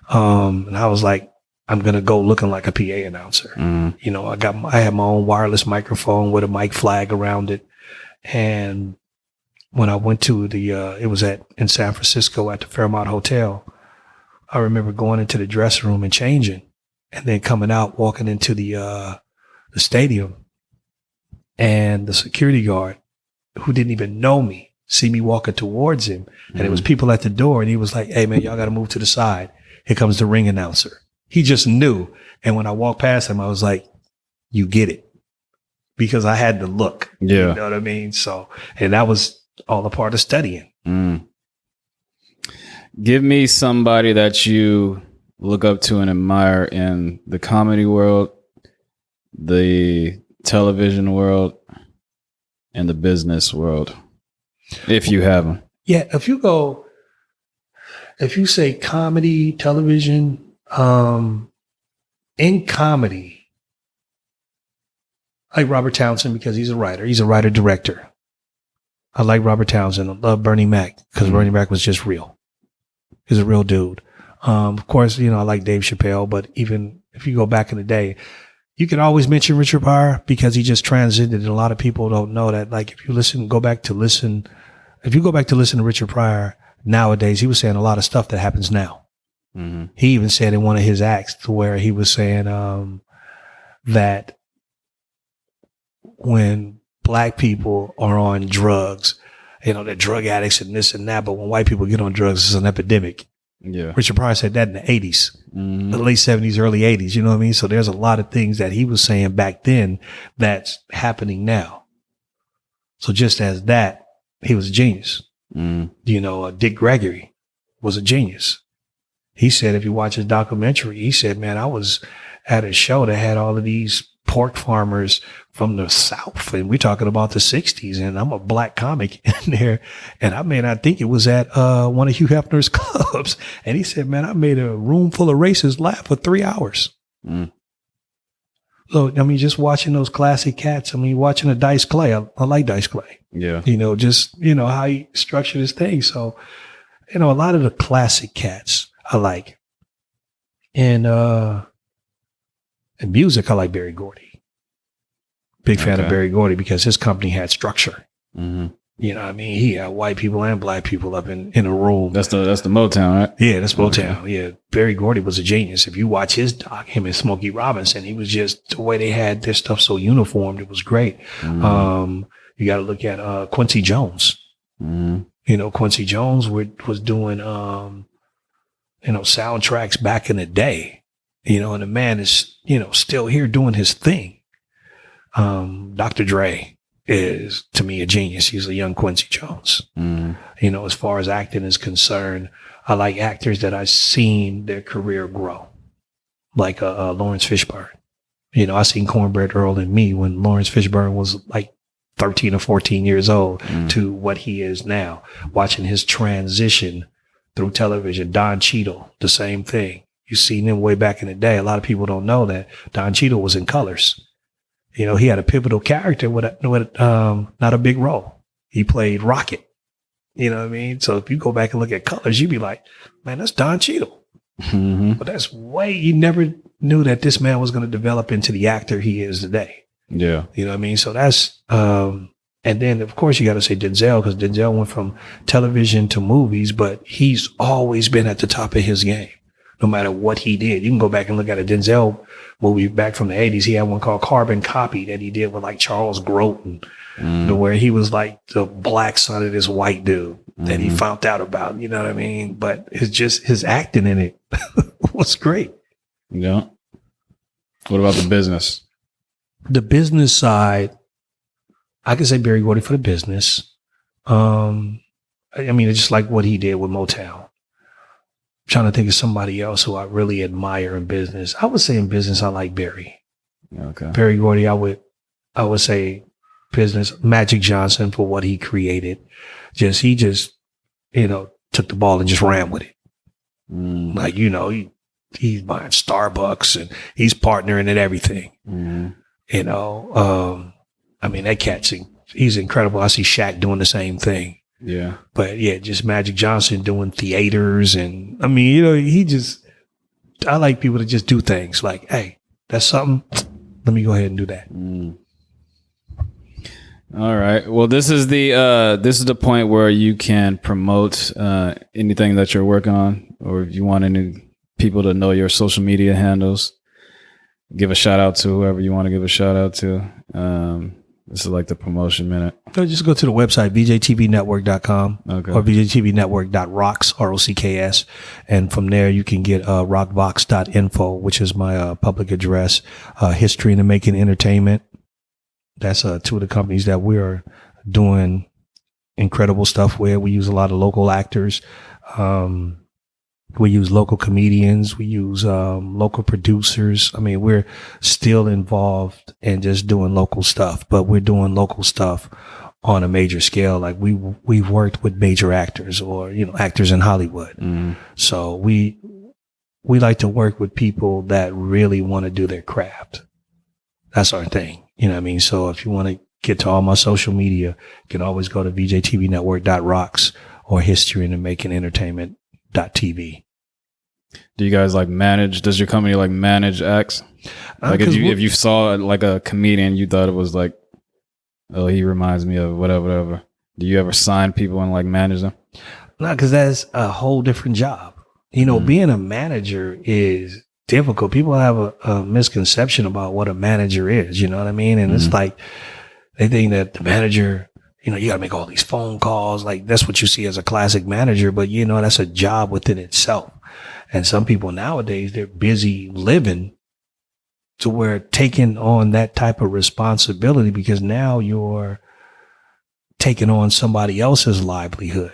And I was like, I'm going to go looking like a PA announcer. I had my own wireless microphone with a mic flag around it. And when I went to it was in San Francisco at the Fairmont Hotel, I remember going into the dressing room and changing, and then coming out, walking into the stadium, and the security guard, who didn't even know me, see me walking towards him. And it was people at the door, and he was like, hey man, y'all got to move to the side. Here comes the ring announcer. He just knew. And when I walked past him, I was like, you get it. Because I had the look. Yeah. You know what I mean? So, and that was all a part of studying. Give me somebody that you look up to and admire in the comedy world, the television world, and the business world, if you have them? Yeah, if you say comedy, television, in comedy, I like Robert Townsend because he's a writer. He's a writer-director. I like Robert Townsend. I love Bernie Mac because Bernie Mac was just real. He's a real dude. Of course, I like Dave Chappelle, but even if you go back in the day, you can always mention Richard Pryor because he just transcended. And a lot of people don't know that. Like if you go back to listen to Richard Pryor nowadays, he was saying a lot of stuff that happens now. Mm-hmm. He even said in one of his acts to where he was saying that when black people are on drugs, they're drug addicts and this and that, but when white people get on drugs, it's an epidemic. Yeah. Richard Pryor said that in the 80s, the late 70s, early 80s, you know what I mean? So there's a lot of things that he was saying back then that's happening now. So just as that, he was a genius. Dick Gregory was a genius. He said, if you watch his documentary, he said, man, I was at a show that had all of these pork farmers from the South, and we're talking about the 60s, and I'm a black comic in there, and I think it was at one of Hugh Hefner's clubs, and he said, man, I made a room full of racists laugh for 3 hours. So, just watching those classic cats, watching a Dice Clay, I like Dice Clay. Yeah. How he structured his thing. So, a lot of the classic cats I like. And music, I like Berry Gordy. Big fan of Berry Gordy because his company had structure. Mm-hmm. He had white people and black people up in a room. That's the Motown, right? Yeah, that's Motown. Okay. Yeah. Berry Gordy was a genius. If you watch his doc, him and Smokey Robinson, he was just the way they had their stuff so uniformed. It was great. Mm-hmm. You got to look at Quincy Jones. Mm-hmm. Quincy Jones was doing soundtracks back in the day. And the man is, still here doing his thing. Dr. Dre is, to me, a genius. He's a young Quincy Jones. As far as acting is concerned, I like actors that I've seen their career grow. Like Lawrence Fishburne. I seen Cornbread Earl in me when Lawrence Fishburne was like 13 or 14 years old to what he is now. Watching his transition through television. Don Cheadle, the same thing. You've seen him way back in the day. A lot of people don't know that Don Cheadle was in Colors. He had a pivotal character with not a big role. He played Rocket. You know what I mean? So if you go back and look at Colors, you'd be like, man, that's Don Cheadle. Mm-hmm. But that's you never knew that this man was going to develop into the actor he is today. Yeah. You know what I mean? So that's, and then of course you got to say Denzel, because Denzel went from television to movies, but he's always been at the top of his game. No matter what he did. You can go back and look at a Denzel movie back from the 80s. He had one called Carbon Copy that he did with like Charles Grodin, where he was like the black son of this white dude that he found out about, you know what I mean? But it's just his acting in it was great. Yeah. What about the business? The business side, I could say Berry Gordy for the business. It's just like what he did with Motown. Trying to think of somebody else who I really admire in business. I would say in business, I like Berry. Okay. Berry Gordy, I would say business. Magic Johnson for what he created. He just took the ball and just ran with it. Like, he's buying Starbucks and he's partnering in everything. That cat's, he's incredible. I see Shaq doing the same thing. Yeah. But yeah, just Magic Johnson doing theaters. And I like people to just do things like, hey, that's something. Let me go ahead and do that. All right. Well, this is the point where you can promote anything that you're working on, or if you want any people to know your social media handles, give a shout out to whoever you want to give a shout out to. This is like the promotion minute. So just go to the website, VJTVnetwork.com or VJTVnetwork.rocks, ROCKS. And from there, you can get rockvox.info, which is my public address. History in the Making Entertainment. That's two of the companies that we are doing incredible stuff with. We use a lot of local actors. We use local comedians. We use local producers. I mean, we're still involved in just doing local stuff, but we're doing local stuff on a major scale. Like we've worked with major actors or, actors in Hollywood. Mm. So we like to work with people that really want to do their craft. That's our thing. You know what I mean? So if you want to get to all my social media, you can always go to VJTVnetwork.rocks or historyandthemakingentertainment.tv. Do you guys manage? Does your company manage acts? Like if you saw a comedian, you thought it was oh, he reminds me of whatever. Do you ever sign people and manage them? No, because that's a whole different job. Being a manager is difficult. People have a misconception about what a manager is. You know what I mean? And it's they think that the manager, you got to make all these phone calls. That's what you see as a classic manager. But, that's a job within itself. And some people nowadays, they're busy living to where taking on that type of responsibility because now you're taking on somebody else's livelihood.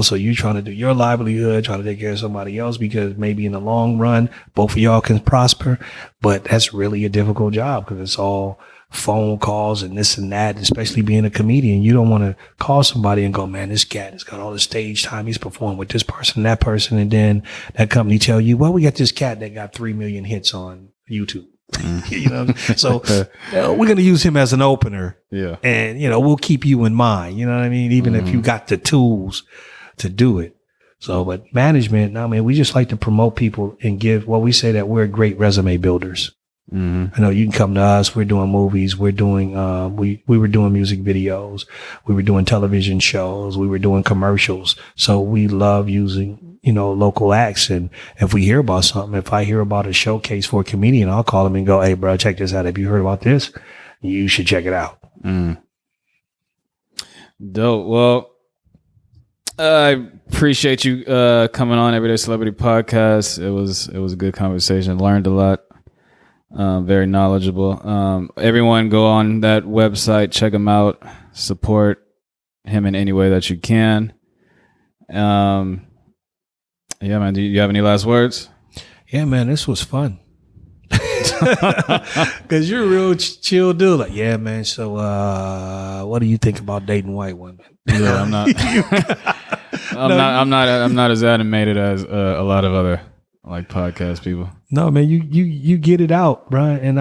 So you're trying to do your livelihood, trying to take care of somebody else because maybe in the long run, both of y'all can prosper. But that's really a difficult job because it's all phone calls and this and that, especially being a comedian. You don't want to call somebody and go, man, this cat has got all the stage time. He's performed with this person, that person. And then that company tell you, well, we got this cat that got 3 million hits on YouTube. So we're going to use him as an opener. Yeah. And, we'll keep you in mind. You know what I mean? Even if you got the tools to do it. So, but management, we just like to promote people and we say that we're great resume builders. Mm-hmm. You can come to us. We're doing movies. We're doing, we were doing music videos. We were doing television shows. We were doing commercials. So we love using, local acts. And if we hear about something, if I hear about a showcase for a comedian, I'll call him and go, hey, bro, check this out. Have you heard about this? You should check it out. Mm. Dope. Well, I appreciate you coming on Everyday Celebrity Podcast. It was a good conversation. Learned a lot. Very knowledgeable. Everyone go on that website, check him out, support him in any way that you can. Yeah, man. Do you have any last words? Yeah, man, this was fun. Cause you're a real chill dude. Yeah, man. So, what do you think about dating white women? Yeah, I'm not. I'm not as animated as a lot of other podcast people. No, man, you get it out, Brian. And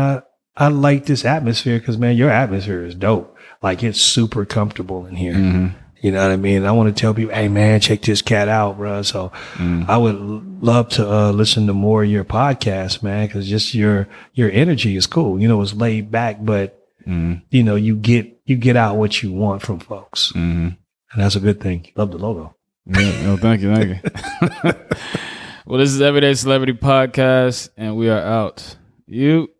I like this atmosphere because, man, your atmosphere is dope. It's super comfortable in here. Mm-hmm. You know what I mean? I want to tell people, hey, man, check this cat out, bro. So I would love to listen to more of your podcast, man, because just your energy is cool. It's laid back, but, you get out what you want from folks. Mm-hmm. And that's a good thing. Love the logo. Yeah, no, thank you. Well, this is Everyday Celebrity Podcast, and we are out. You.